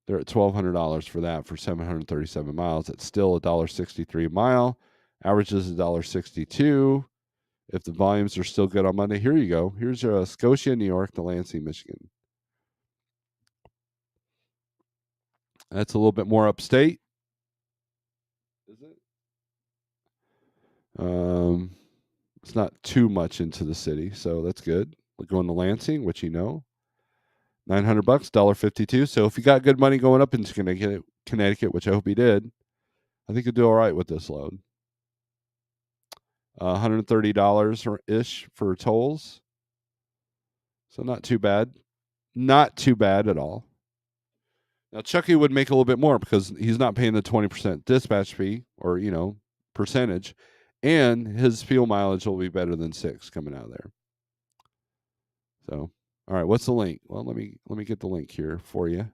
They're at $1,200 for that for 737 miles. It's still $1.63 a mile. Averages $1.62. If the volumes are still good on Monday, here you go. Here's Scotia, New York, to Lansing, Michigan. That's a little bit more upstate. Is it? It's not too much into the city, so that's good. We're going to Lansing, which you know, $900, $1.52. So if you got good money going up into Connecticut, which I hope you did, I think you'll do all right with this load. $130 ish for tolls. So not too bad. Not too bad at all. Now Chucky would make a little bit more because he's not paying the 20% dispatch fee or, percentage, and his fuel mileage will be better than 6 coming out of there. So, all right, what's the link? Well, let me get the link here for you.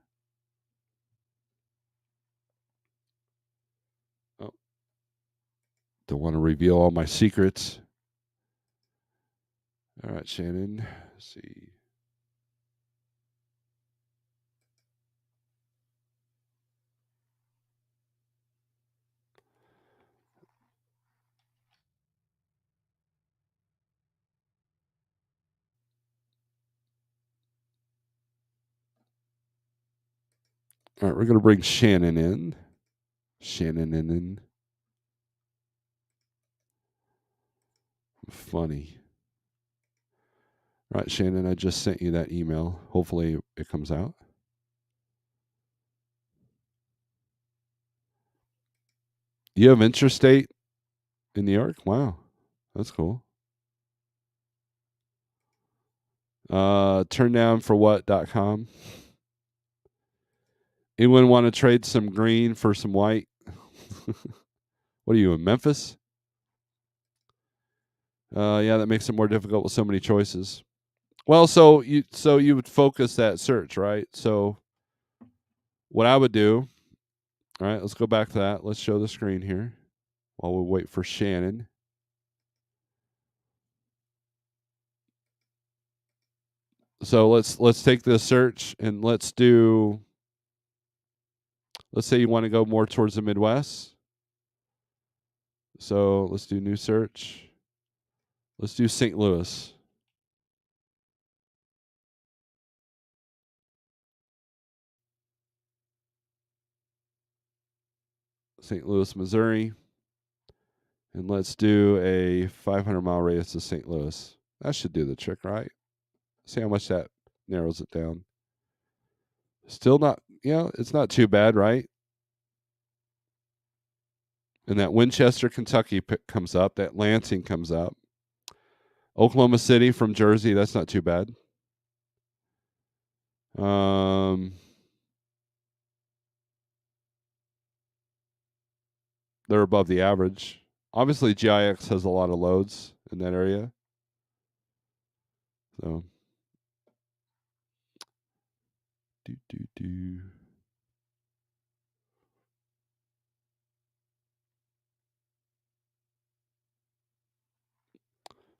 Oh, don't want to reveal all my secrets. All right, Shannon. Let's see. All right, we're going to bring Shannon in. Shannon in. Funny. All right, Shannon, I just sent you that email. Hopefully it comes out. You have interstate in New York? Wow. That's cool. Turndownforwhat.com. Anyone want to trade some green for some white? What are you in Memphis? Yeah, that makes it more difficult with so many choices. Well, so you would focus that search, right? So what I would do, all right, let's go back to that. Let's show the screen here while we wait for Shannon. So let's take this search and let's say you want to go more towards the Midwest. So let's do new search. Let's do St. Louis. St. Louis, Missouri. And let's do a 500-mile radius to St. Louis. That should do the trick, right? See how much that narrows it down. Still not, it's not too bad, right? And that Winchester, Kentucky comes up. That Lansing comes up. Oklahoma City from Jersey, that's not too bad. They're above the average. Obviously, GIX has a lot of loads in that area. So,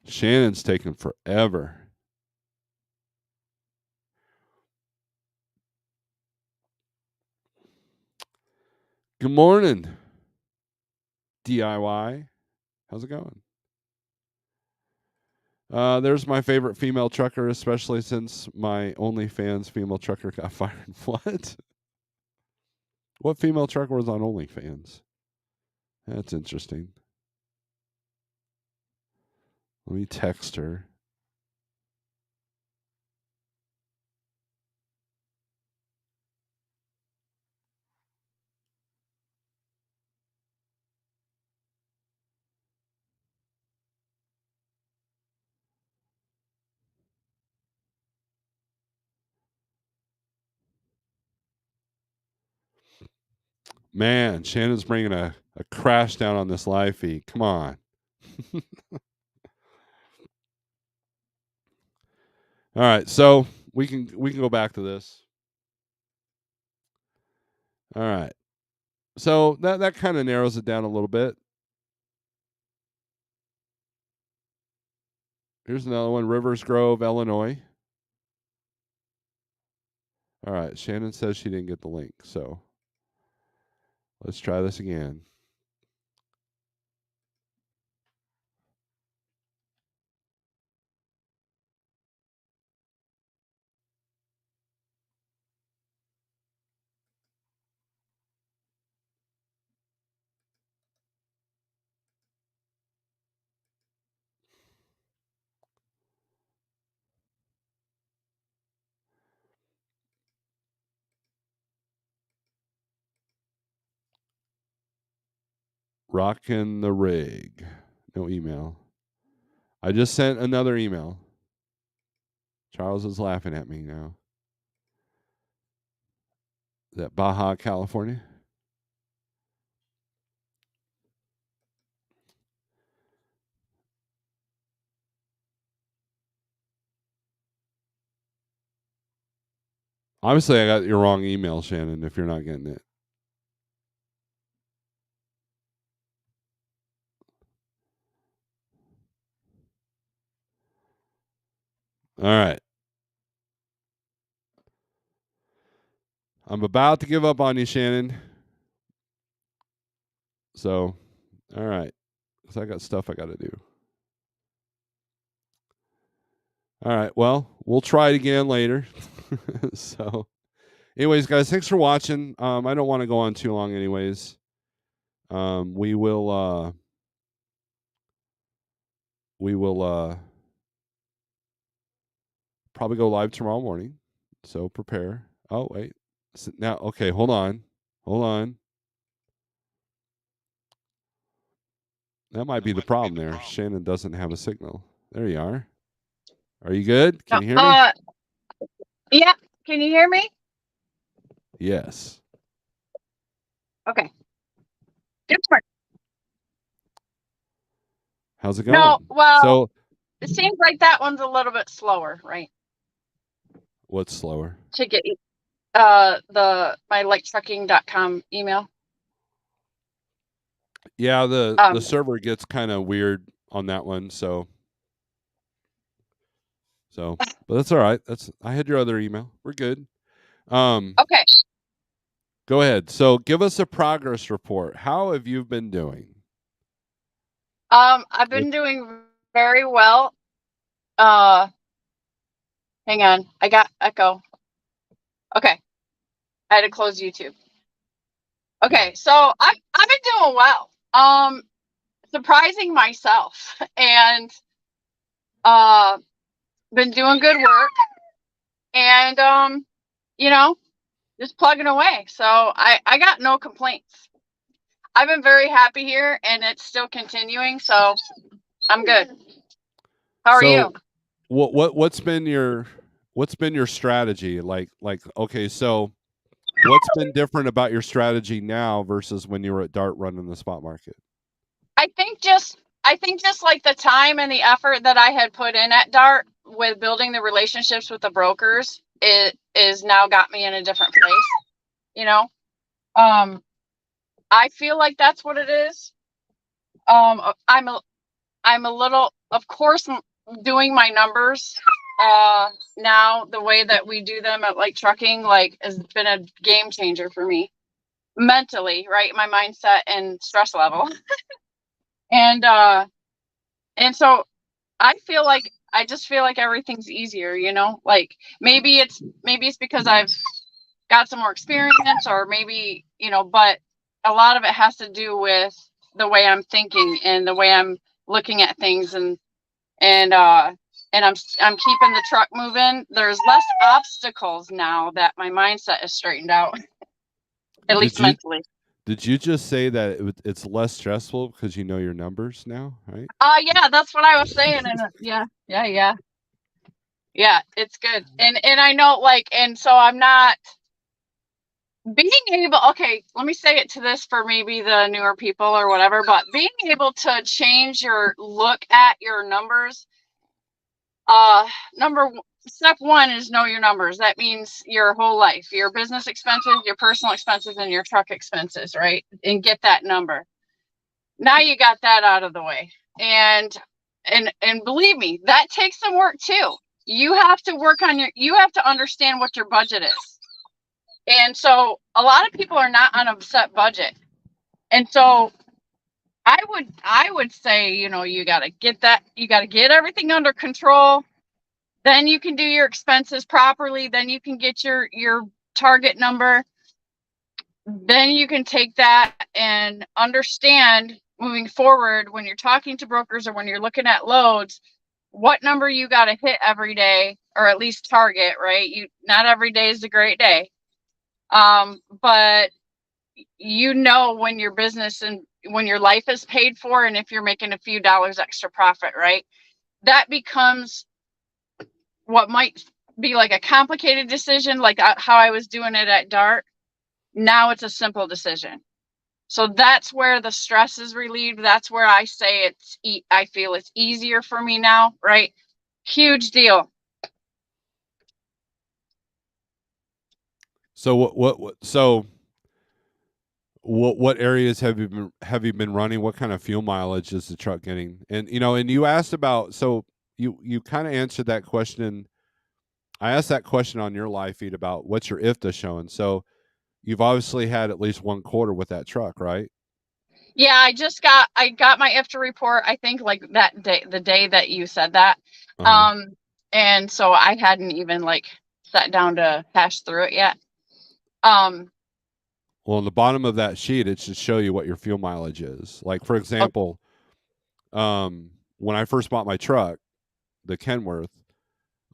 Shannon's taking forever. Good morning, DIY. How's it going? There's my favorite female trucker, especially since my OnlyFans female trucker got fired. What? What female trucker was on OnlyFans? That's interesting. Let me text her. Man, Shannon's bringing a crash down on this live feed. Come on. All right, so we can go back to this. All right. So that kind of narrows it down a little bit. Here's another one, Rivers Grove, Illinois. All right, Shannon says she didn't get the link, so let's try this again. Rockin' the rig. No email. I just sent another email. Charles is laughing at me now. Is that Baja, California? Obviously, I got your wrong email, Shannon, if you're not getting it. All right. I'm about to give up on you, Shannon. So, all right. Because I got stuff I got to do. All right. Well, we'll try it again later. So, anyways, guys, thanks for watching. I don't want to go on too long, anyways. We will probably go live tomorrow morning. So prepare. Oh, wait. So now, okay, hold on. Hold on. That might be the problem there. Shannon doesn't have a signal. There you are. Are you good? Can you hear me? Yeah. Can you hear me? Yes. Okay. Different. How's it going? No, well, so it seems like that one's a little bit slower, right? What's slower? To get my lighttrucking.com email. Yeah, the server gets kind of weird on that one, so but that's all right. I had your other email. We're good. Okay. Go ahead. So give us a progress report. How have you been doing? I've been doing very well. Hang on. I got echo. Okay. I had to close YouTube. Okay, so I've been doing well. Surprising myself and been doing good work and just plugging away. So I got no complaints. I've been very happy here and it's still continuing, so I'm good. How are you? What's been your strategy? Like okay, so what's been different about your strategy now versus when you were at Dart running the spot market? I think just like the time and the effort that I had put in at Dart with building the relationships with the brokers, it is now got me in a different place. I feel like that's what it is. I'm a little, of course, doing my numbers now the way that we do them at Like Trucking has been a game changer for me mentally, right? My mindset and stress level. and so I just feel like everything's easier, like maybe it's because I've got some more experience, or maybe, but a lot of it has to do with the way I'm thinking and the way I'm looking at things, and I'm keeping the truck moving. There's less obstacles now that my mindset is straightened out, at least mentally. Did you just say that it's less stressful because you know your numbers now, right? Yeah, that's what I was saying. And yeah, it's good. And I know, and so I'm not being able, okay, let me say it to this for maybe the newer people or whatever, but being able to change your look at your numbers. Step one is know your numbers. That means your whole life, your business expenses, your personal expenses, and your truck expenses, right? And get that number. Now you got that out of the way. And believe me, that takes some work too. You have to work on you have to understand what your budget is. And so a lot of people are not on a set budget. And so I would say, you got to get everything under control. Then you can do your expenses properly. Then you can get your target number. Then you can take that and understand moving forward when you're talking to brokers or when you're looking at loads, what number you got to hit every day, or at least target, right? Not every day is a great day. But you know, when your business and when your life is paid for, and if you're making a few dollars extra profit, right? That becomes what might be like a complicated decision, like how I was doing it at Dart. Now it's a simple decision. So that's where the stress is relieved. That's where I say I feel it's easier for me now, right? Huge deal. So what areas have you been running? What kind of fuel mileage is the truck getting? And and you asked about, so you kind of answered that question. I asked that question on your live feed about what's your IFTA showing. So you've obviously had at least one quarter with that truck, right? Yeah, I got my IFTA report, I think like that day, the day that you said that. Uh huh. Um, and so I hadn't even like sat down to hash through it yet. Um, Well, on the bottom of that sheet, it should show you what your fuel mileage is. Like, for oh, example, when I first bought my truck, the Kenworth,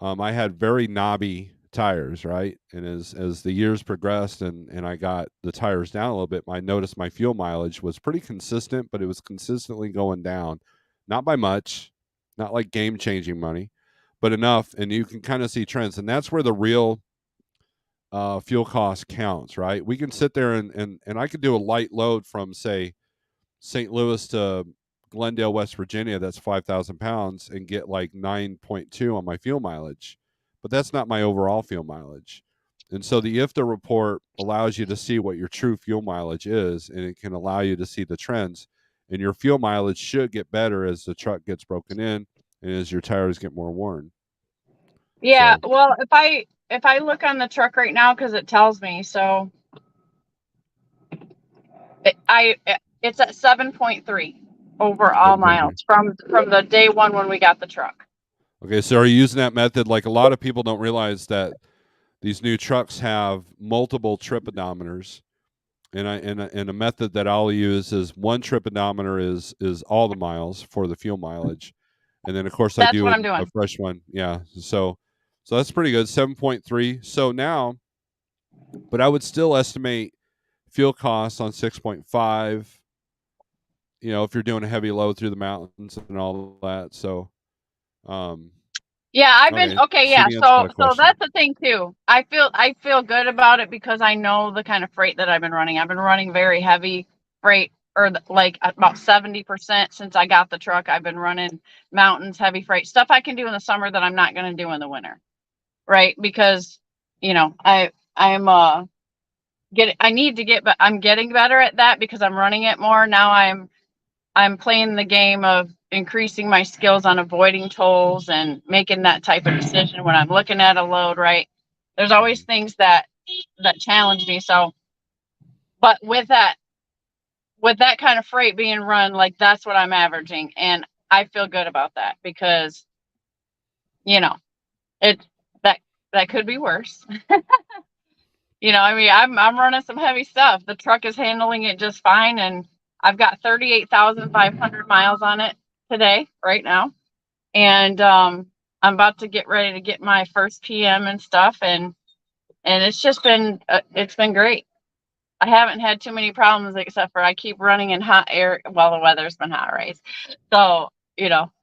I had very knobby tires, right? And as the years progressed and I got the tires down a little bit, I noticed my fuel mileage was pretty consistent, but it was consistently going down, not by much, not like game changing money, but enough. And you can kind of see trends, and that's where the real fuel cost counts, right? We can sit there and I could do a light load from, say, St. Louis to Glendale, West Virginia, that's 5,000 pounds, and get like 9.2 on my fuel mileage. But that's not my overall fuel mileage. And so the IFTA report allows you to see what your true fuel mileage is, and it can allow you to see the trends. And your fuel mileage should get better as the truck gets broken in and as your tires get more worn. yeah. So, Well, if I look on the truck right now, because it tells me, so it's at 7.3 overall 7.3. miles from the day one when we got the truck. Okay, so are you using that method? Like, a lot of people don't realize that these new trucks have multiple trip odometers, and a method that I'll use is one trip odometer is all the miles for the fuel mileage, and then of course I That's do what I'm a doing. fresh one. Yeah, so that's pretty good. 7.3. So now, but I would still estimate fuel costs on 6.5. If you're doing a heavy load through the mountains and all that. So, um, Yeah, I've been okay. okay. Yeah, CDN's got a so question. that's the thing too. I feel good about it because I know the kind of freight that I've been running. I've been running very heavy freight, or like about 70% since I got the truck. I've been running mountains, heavy freight stuff I can do in the summer that I'm not going to do in the winter, right? Because I'm I need to get, but I'm getting better at that because I'm running it more now. I'm playing the game of increasing my skills on avoiding tolls and making that type of decision when I'm looking at a load, right? There's always Mhm. things that challenge me. So, but with that kind of freight being run, like that's what I'm averaging, and I feel good about that because you know it that that could be worse. I mean, I'm running some heavy stuff. The truck is handling it just fine, and I've got 38,500 miles on it today, right now. And I'm about to get ready to get my first PM and stuff, and it's been great. I haven't had too many problems except for I keep running in hot air. Well, the weather's been hot, right? So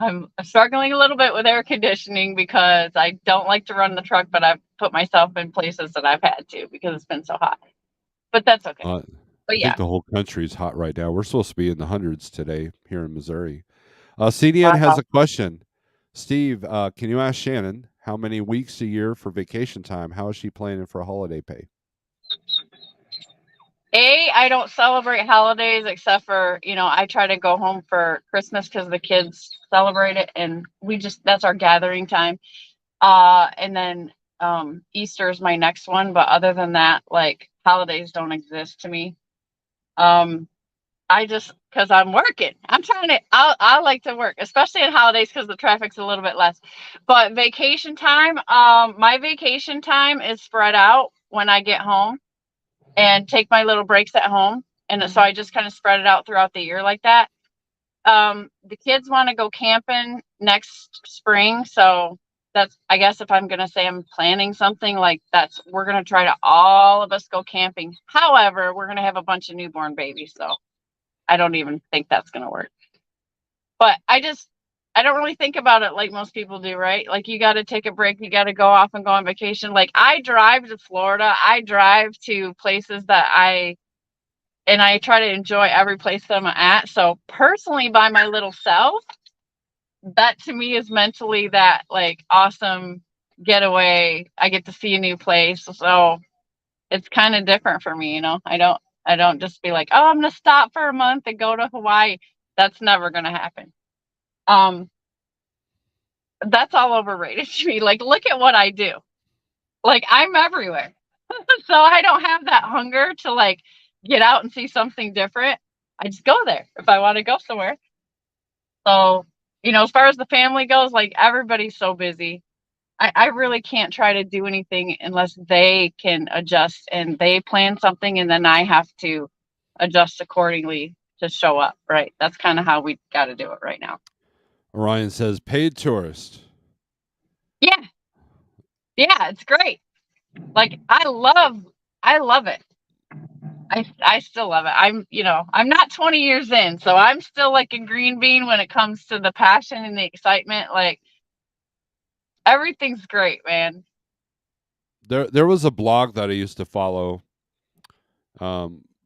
I'm struggling a little bit with air conditioning because I don't like to run the truck, but I've put myself in places that I've had to because it's been so hot. But that's okay. Uh, But I think yeah, the whole country is hot right now. We're supposed to be in the hundreds today here in Missouri. CDN has wow. a question. Steve, can you ask Shannon how many weeks a year for vacation time? How is she planning for holiday pay? I don't celebrate holidays except for, I try to go home for Christmas because the kids celebrate it and that's our gathering time. And then Easter is my next one. But other than that, like holidays don't exist to me. Um, because I'm working. I like to work, especially at holidays because the traffic's a little bit less. But vacation time, my vacation time is spread out when I get home and take my little breaks at home. And so I just kind of spread it out throughout the year like that. The kids want to go camping next spring. So I guess if I'm going to say I'm planning something like we're going to try to all of us go camping. However, we're going to have a bunch of newborn babies. So I don't even think that's going to work. But I don't really think about it like most people do, right? Like you got to take a break. You got to go off and go on vacation. Like I drive to Florida. I drive to places and I try to enjoy every place that I'm at. So personally, by my little self, that to me is mentally that like awesome getaway. I get to see a new place. So it's kind of different for me, I don't just be like, oh, I'm gonna stop for a month and go to Hawaii. That's never gonna happen. Um, that's all overrated to me. Like, look at what I do. Like I'm everywhere. So I don't have that hunger to like get out and see something different. I just go there if I want to go somewhere. So, as far as the family goes, like everybody's so busy. I really can't try to do anything unless they can adjust and they plan something and then I have to adjust accordingly to show up, right? That's kind of how we got to do it right now. Orion says paid tourist. Yeah. Yeah, it's great. Like I love it. I still love it. I'm not 20 years in, so I'm still like a green bean when it comes to the passion and the excitement. Like everything's great, man. There was a blog that I used to follow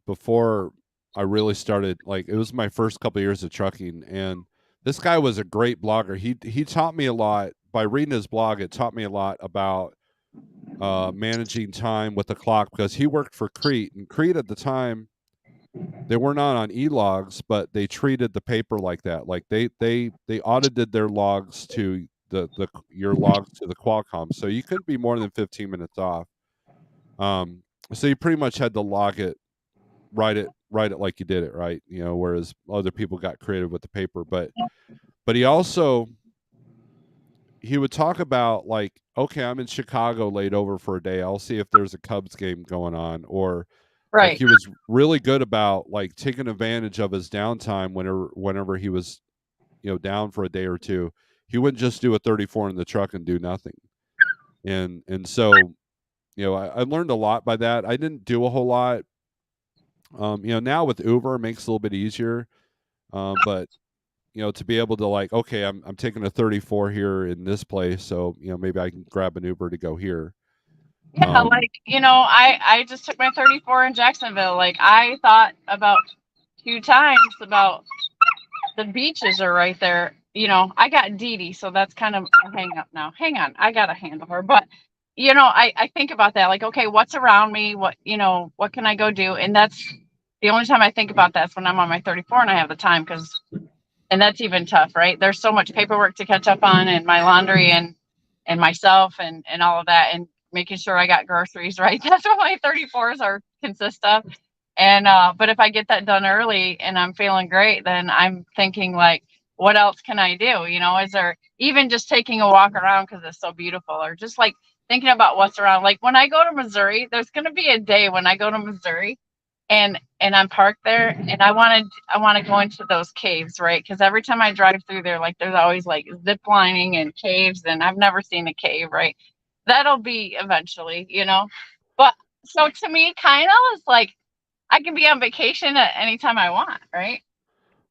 before I really started. Like it was my first couple of years of trucking, and this guy was a great blogger. He taught me a lot by reading his blog. It taught me a lot about managing time with the clock because he worked for Crete, and Crete at the time they were not on e-logs, but they treated the paper like that. Like they audited their logs to the your logs to the Qualcomm, so you couldn't be more than 15 minutes off. Um, so you pretty much had to log it, write it like you did it, right? Whereas other people got creative with the paper, but he would talk about like, okay, I'm in Chicago laid over for a day. I'll see if there's a Cubs game going on, or like Right. he was really good about like taking advantage of his downtime whenever he was down for a day or two. He wouldn't just do a 34 in the truck and do nothing. And so I learned a lot by that. I didn't do a whole lot. Now with Uber it makes it a little bit easier. But to be able to like, okay, I'm taking a 34 here in this place, so maybe I can grab an Uber to go here. Yeah, like, I just took my 34 in Jacksonville. Like I thought about 2 times about the beaches are right there. I got Dee Dee, so that's kind of a hang up now. Hang on, I gotta handle her. But I think about that, like, okay, what's around me? What can I go do? And that's the only time I think about that's when I'm on my 34 and I have the time and that's even tough, right? There's so much paperwork to catch up on and my laundry and myself and all of that and making sure I got groceries, right? That's what my 34s are consist of. And but if I get that done early and I'm feeling great, then I'm thinking like, what else can I do? Is there even just taking a walk around because it's so beautiful, or just like thinking about what's around? Like when I go to Missouri, there's going to be a day when I go to Missouri and I'm parked there and I want to go into those caves, right? Because every time I drive through there, like there's always like zip lining and caves, and I've never seen a cave, right? That'll be eventually, But so to me, kind of is like I can be on vacation at any time I want, right?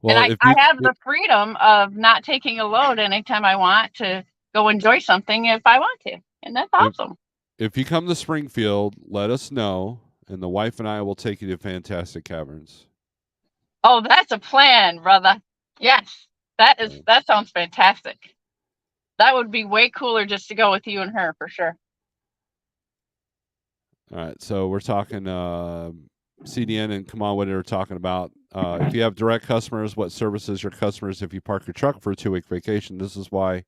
And Well, I, I have the freedom of not taking a load anytime I want to go enjoy something if I want to. And that's if awesome. if you come to Springfield, let us know, and the wife and I will take you to Fantastic Caverns. Oh, that's a plan, brother. Yes. That sounds fantastic. That would be way cooler just to go with you and her for sure. All right, so we're talking CDN and come on, what are talking about? If you have direct customers, what services your customers if you park your truck for a 2-week vacation? This is why,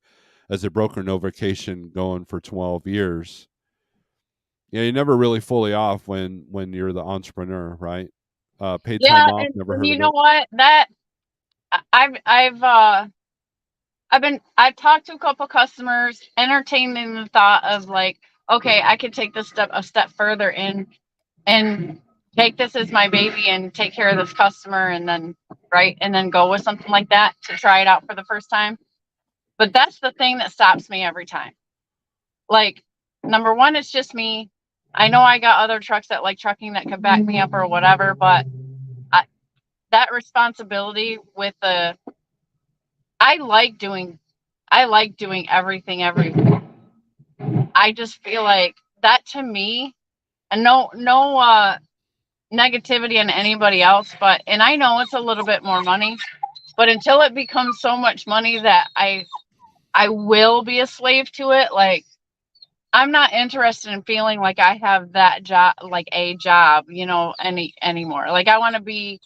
as a broker, no vacation going for 12 years. You're never really fully off when you're the entrepreneur, right? Paid time Yeah, off, and, never and heard you of know it. what? That I've talked to a couple customers, entertaining the thought of like, okay, I could take this a step further and take this as my baby and take care of this customer and then right and then go with something like that to try it out for the first time. But that's the thing that stops me every time. Like, number one, it's just me. I know I got other trucks that like trucking that could back me up or whatever, but that responsibility with the, I like doing, everything every week. I just feel like that to me, and no negativity on anybody else, but, and I know it's a little bit more money, but until it becomes so much money that I will be a slave to it, like, I'm not interested in feeling like I have that job, like a job, anymore. Like, I want to be,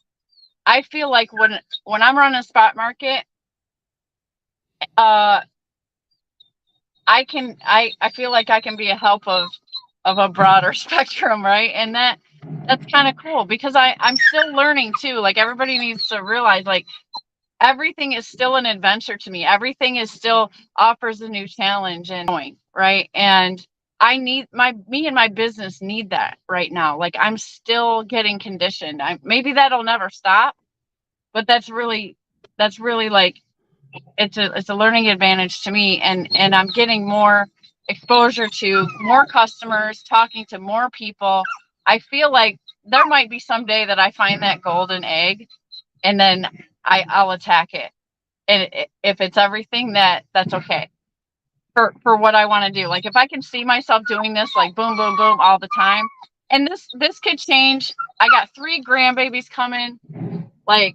I feel like when I'm running a spot market, uh I feel like I can be a help of a broader spectrum, right? And that's kind of cool, because I'm still learning too. Like, everybody needs to realize, like, everything is still an adventure to me. Everything is still offers a new challenge and going, right? And I need me and my business need that right now. Like, I'm still getting conditioned. Maybe that'll never stop, but that's really like, it's a learning advantage to me, and I'm getting more exposure to more customers, talking to more people. I feel like there might be some day that I find that golden egg, and then I'll attack it. And if it's everything, that's okay for what I want to do. Like, if I can see myself doing this, like, boom, boom, boom, all the time, and this could change. I got 3 grandbabies coming, like,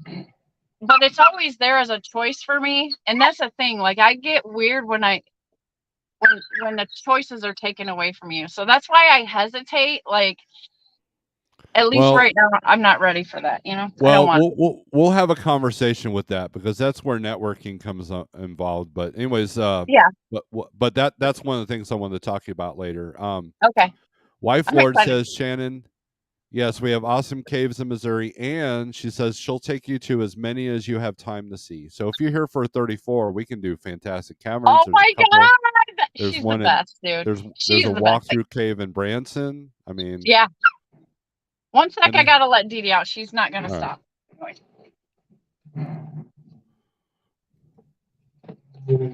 but it's always there as a choice for me. And that's the thing. Like, I get weird when the choices are taken away from you. So that's why I hesitate. Like, at least Well, right now, I'm not ready for that. I don't well, want. we'll have a conversation with that, because that's where networking comes involved. But anyways, Yeah. but that's one of the things I wanted to talk to you about later. Okay. Wife I'm Lord excited. says, Shannon, yes, we have awesome caves in Missouri, and she says she'll take you to as many as you have time to see. So if you're here for 34, we can do fantastic caverns. Oh There's a my couple. God. There's She's the one in best, dude. there's She's a the best. Like, walkthrough cave in Branson. I mean, yeah. One sec, and I gotta let Dee Dee out. She's not gonna all right. stop.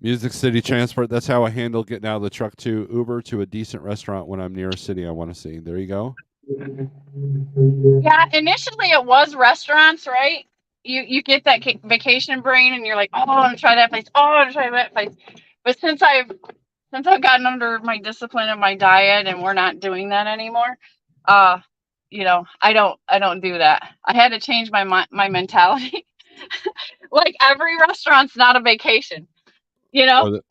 Music City Transport. That's how I handle getting out of the truck to Uber to a decent restaurant when I'm near a city I want to see. There you go. Yeah, initially it was restaurants, right? You get that vacation brain, and you're like, oh, I want to try that place. Oh, I want to try that place. But since I've gotten under my discipline and my diet, and we're not doing that anymore, uh, I don't do that. I had to change my mentality. Like, every restaurant's not a vacation, you know. Or the,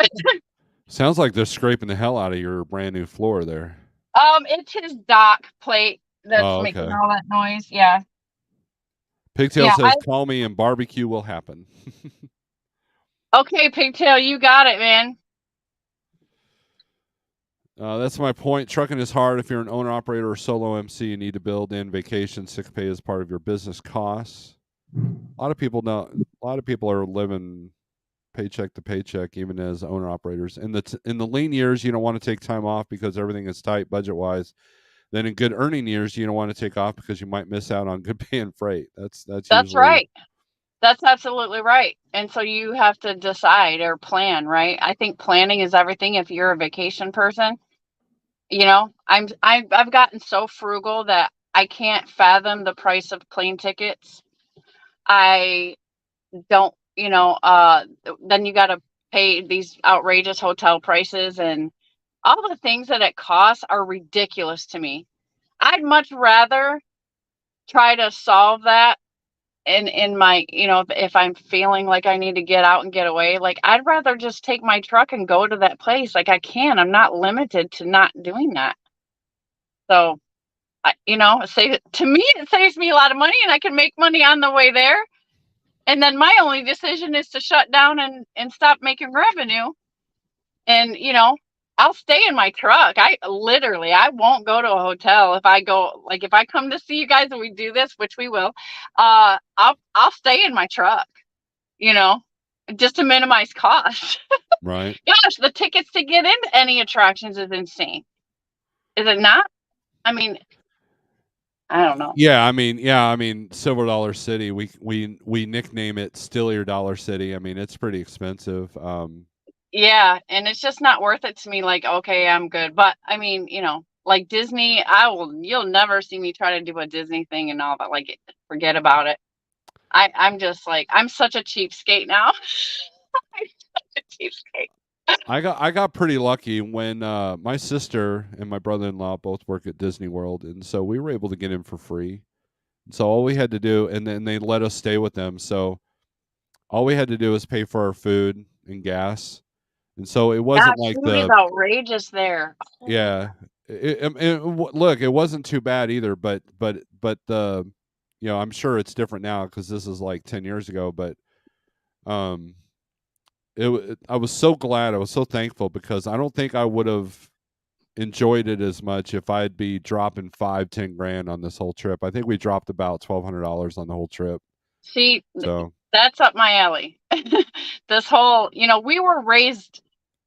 sounds like they're scraping the hell out of your brand new floor there. It's his dock plate that's Oh, making okay. all that noise. Yeah, Pigtail yeah. says, "Call me and barbecue will happen." Okay, Pigtail, you got it, man. That's my point. Trucking is hard. If you're an owner, operator, or solo MC, you need to build in vacation, sick pay as part of your business costs. A lot of people know. A lot of people are living paycheck to paycheck, even as owner operators. In the lean years, you don't want to take time off because everything is tight budget wise. Then in good earning years, you don't want to take off because you might miss out on good paying freight. That's That's usually right. That's absolutely right. And so you have to decide or plan, right? I think planning is everything if you're a vacation person. I've gotten so frugal that I can't fathom the price of plane tickets. I don't, then you got to pay these outrageous hotel prices, and all the things that it costs are ridiculous to me. I'd much rather try to solve that in my, if I'm feeling like I need to get out and get away. Like, I'd rather just take my truck and go to that place. Like, I'm not limited to not doing that. So it saves me a lot of money, and I can make money on the way there. And then my only decision is to shut down and stop making revenue. And I'll stay in my truck. I won't go to a hotel. If I come to see you guys and we do this, which we will, I'll stay in my truck, you know, just to minimize cost. right. Gosh, the tickets to get into any attractions is insane. Is it not? I mean, I don't know. Yeah, I mean, Silver Dollar City. We nickname it Still Your Dollar City. I mean, it's pretty expensive. Yeah, and it's just not worth it to me. Like, okay, I'm good. But I mean, like Disney, you'll never see me try to do a Disney thing and all that. Like, forget about it. I'm just like, I'm such a cheapskate now. I'm such a cheapskate. I got pretty lucky when my sister and my brother-in-law both work at Disney World, and so we were able to get in for free. So all we had to do, and then they let us stay with them. So all we had to do was pay for our food and gas, and so it God, wasn't like food is outrageous there. Oh my yeah. God. Look, it wasn't too bad either, but the I'm sure it's different now because this is like 10 years ago, but um, I was so glad, I was so thankful because I don't think I would have enjoyed it as much if I'd be dropping 5-10 grand on this whole trip. I think we dropped about $1,200 on the whole trip. See, So that's up my alley. This whole, we were raised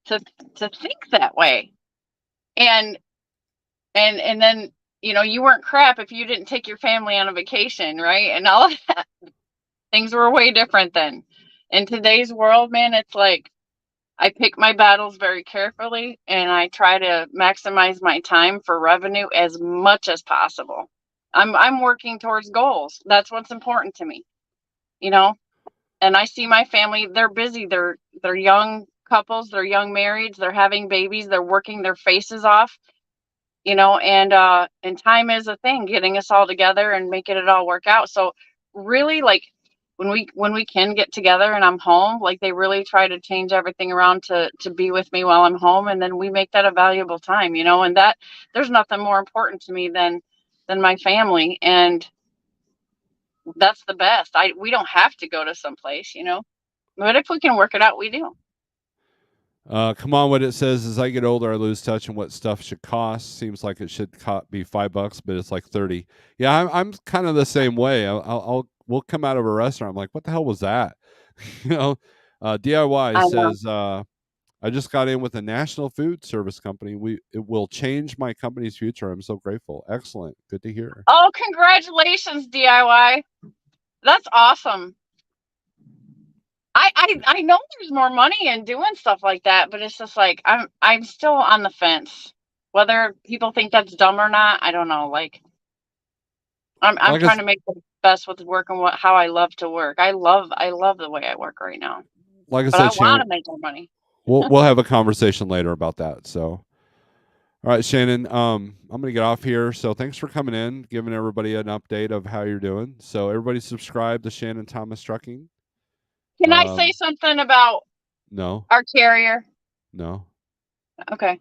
to think that way. And then, you weren't crap if you didn't take your family on a vacation, right? And all of that. Things were way different then. In today's world, man, it's like I pick my battles very carefully and I try to maximize my time for revenue as much as possible. I'm working towards goals. That's what's important to me, you know? And I see my family, they're busy. They're young couples, they're young marrieds, they're having babies, they're working their faces off, and time is a thing, getting us all together and making it all work out. So really, like, when we can get together and I'm home, like, they really try to change everything around to be with me while I'm home, and then we make that a valuable time, and that there's nothing more important to me than my family, and that's the best. We don't have to go to someplace. But if we can work it out, we do. come on, what it says, as I get older, I lose touch on what stuff should cost. Seems like it should be $5, but it's like 30. Yeah, I'm kind of the same way. We'll come out of a restaurant. I'm like, what the hell was that? you know, DIY I know. says, I just got in with a national food service company. It will change my company's future. I'm so grateful. Excellent. Good to hear. Oh, congratulations, DIY. That's awesome. I know there's more money in doing stuff like that, but it's just like I'm still on the fence. Whether people think that's dumb or not, I don't know. Like, I'm Like I, trying to make the best with work and how I love to work. I love the way I work right now, like I but I said, want Shannon, to make more money. we'll have a conversation later about that. So, all right, Shannon, I'm gonna get off here. So thanks for coming in, giving everybody an update of how you're doing. So everybody subscribe to Shannon Thomas Trucking. Can I say Um, something about no, our carrier? no. Okay.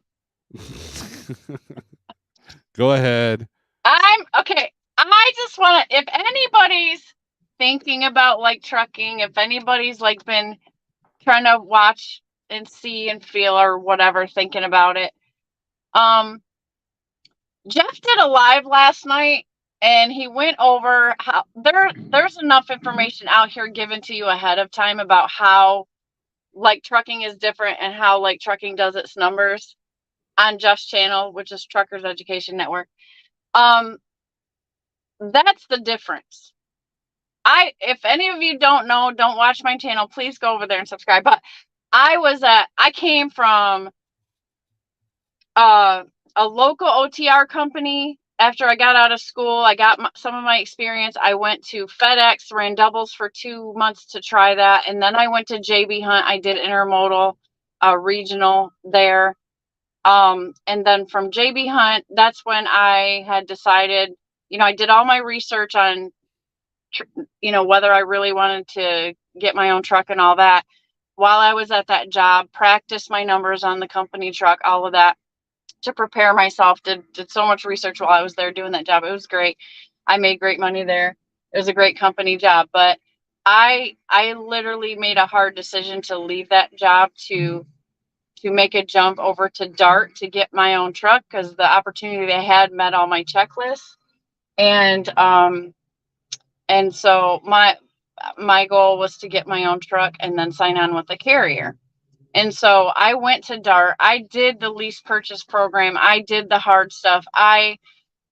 Go ahead. I'm okay. I just want to, if anybody's thinking about like trucking, if anybody's like been trying to watch and see and feel or whatever, thinking about it, Jeff did a live last night and he went over how there's enough information out here given to you ahead of time about how like trucking is different and how like trucking does its numbers on Jeff's channel, which is Truckers Education Network. Um, that's the difference. If any of you don't know, don't watch my channel, please go over there and subscribe. But I came from uh, a local OTR company. After I got out of school, I got some of my experience. I went to FedEx, ran doubles for 2 months to try that. And then I went to JB Hunt. I did intermodal, regional there. And then from JB Hunt, that's when I had decided, I did all my research on, whether I really wanted to get my own truck and all that. While I was at that job, practiced my numbers on the company truck, all of that to prepare myself. Did so much research while I was there doing that job. It was great. I made great money there. It was a great company job, but I literally made a hard decision to leave that job to make a jump over to Dart to get my own truck because the opportunity they had met all my checklists. And so my goal was to get my own truck and then sign on with a carrier. And so I went to Dart. I did the lease purchase program. I did the hard stuff. I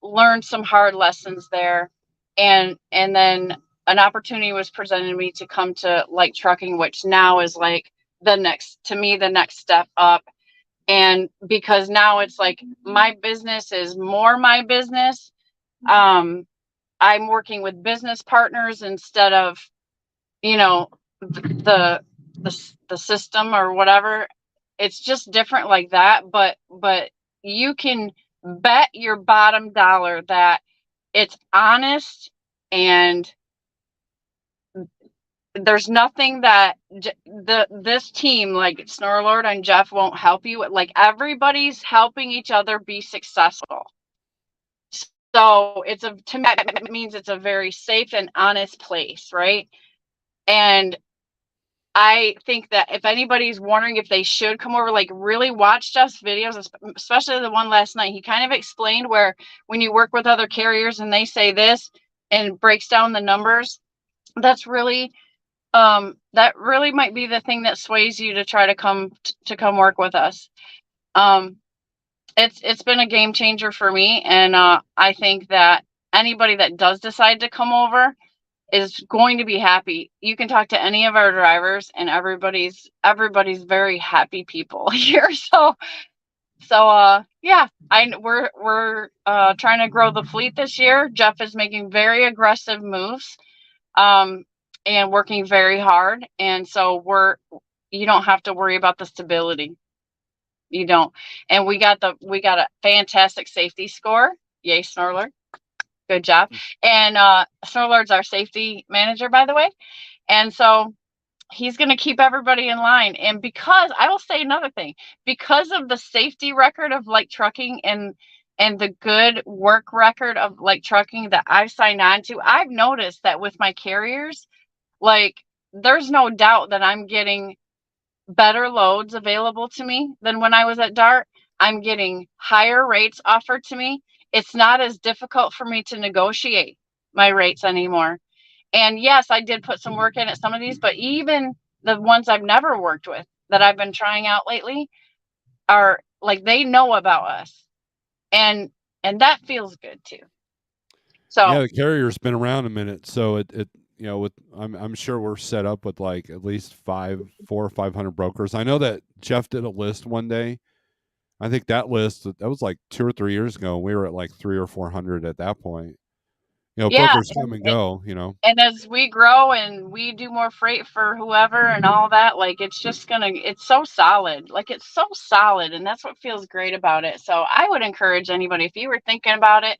learned some hard lessons there. And then an opportunity was presented to me to come to like trucking, which now is like the next step up. And because now it's like my business is more my business. I'm working with business partners instead of, the the system or whatever. It's just different like that. But you can bet your bottom dollar that it's honest, and there's nothing that this team like Snorelord and Jeff won't help you. Like, everybody's helping each other be successful. So to me, that means it's a very safe and honest place, right? And I think that if anybody's wondering if they should come over, like, really watch Jeff's videos, especially the one last night. He kind of explained where when you work with other carriers and they say this and breaks down the numbers, that's really that really might be the thing that sways you to try to come work with us. It's been a game changer for me, and I think that anybody that does decide to come over is going to be happy. You can talk to any of our drivers, and everybody's very happy people here. So yeah, we're trying to grow the fleet this year. Jeff is making very aggressive moves, and working very hard, and so you don't have to worry about the stability. You don't. And we got a fantastic safety score. Yay, Snorelord. Good job. And Snorelord's our safety manager, by the way. And so he's going to keep everybody in line. And because I will say another thing, because of the safety record of Like Trucking and the good work record of Like Trucking that I've signed on to, I've noticed that with my carriers, like, there's no doubt that I'm getting better loads available to me than when I was at DART. I'm getting higher rates offered to me. It's not as difficult for me to negotiate my rates anymore. And yes, I did put some work in at some of these, but even the ones I've never worked with that I've been trying out lately are like, they know about us. And that feels good too. So yeah, the carrier's been around a minute, so it with I'm sure we're set up with like at least 400 or 500 brokers. I know that Jeff did a list one day. I think that list that was like 2 or 3 years ago. We were at like 300 or 400 at that point. yeah, Brokers come and go. And as we grow and we do more freight for whoever and all that, like, it's so solid. Like, it's so solid, and that's what feels great about it. So I would encourage anybody, if you were thinking about it,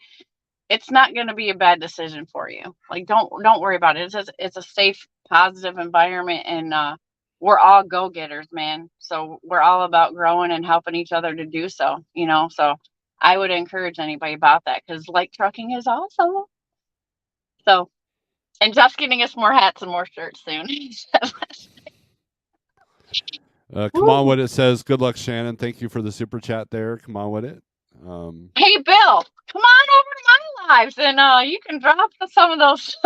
it's not going to be a bad decision for you. Like, don't worry about it. It's a safe, positive environment, and we're all go-getters, man. So we're all about growing and helping each other to do so, so I would encourage anybody about that, because Like Trucking is awesome. So, and Jeff's getting us more hats and more shirts soon. Come on with it says, good luck, Shannon. Thank you for the super chat there. Come on with it. Hey, Bill, come on over to my lives, and you can drop some of those.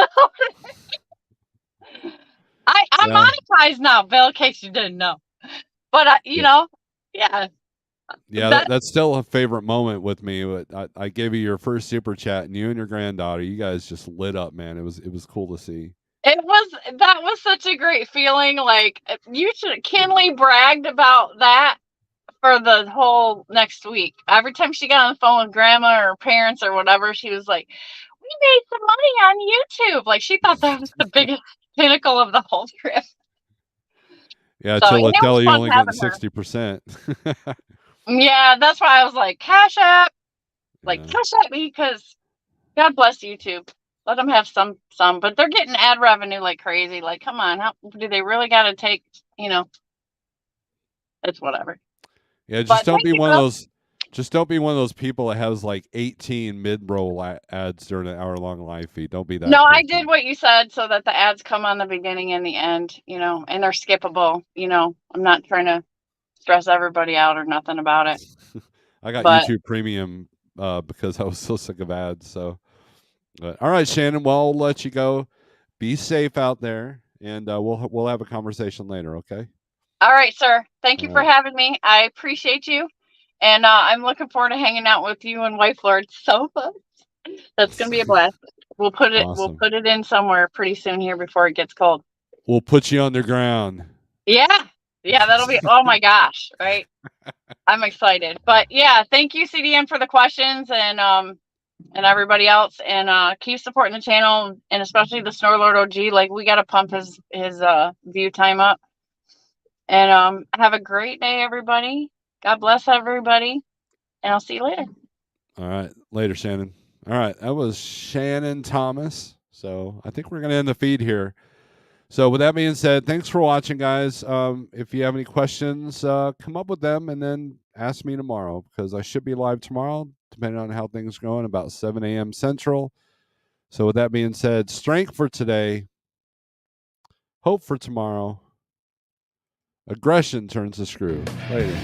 I'm monetized now, Bill, in case you didn't know. But yeah. Yeah, that's still a favorite moment with me. I gave you your first super chat, and you and your granddaughter, you guys just lit up, man. It was cool to see. That was such a great feeling. Like, Kinley bragged about that for the whole next week. Every time she got on the phone with grandma or parents or whatever, she was like, "We made some money on YouTube." Like, she thought that was the biggest pinnacle of the whole trip. Yeah, so, till Adele, you're only getting 60%. Yeah, that's why I was like, Cash App. Like, Cash App me, because God bless YouTube. Let them have some, but they're getting ad revenue like crazy. Like, come on, how do they really got to take? It's whatever. Yeah, just don't be one of those. Just don't be one of those people that has like 18 mid-roll ads during an hour-long live feed. Don't be that. No, person. I did what you said so that the ads come on the beginning and the end, and they're skippable. I'm not trying to stress everybody out or nothing about it. I got YouTube Premium because I was so sick of ads. So, all right, Shannon. Well, I'll let you go. Be safe out there, and we'll have a conversation later. Okay. All right, sir. Thank you for having me. I appreciate you. And I'm looking forward to hanging out with you and Wife Lord so much. That's going to be a blast. We'll put it in somewhere pretty soon here before it gets cold. We'll put you underground. Yeah. Yeah, that'll be, oh my gosh, right? I'm excited. But yeah, thank you, CDM, for the questions, and everybody else, and keep supporting the channel, and especially the Snorelord OG. Like, we gotta pump his view time up. And have a great day, everybody. God bless everybody, and I'll see you later. All right. Later, Shannon. All right. That was Shannon Thomas. So I think we're going to end the feed here. So with that being said, thanks for watching, guys. If you have any questions, come up with them and then ask me tomorrow, because I should be live tomorrow, depending on how things are going, about 7 a.m. Central. So with that being said, strength for today, hope for tomorrow, aggression turns the screw. Later.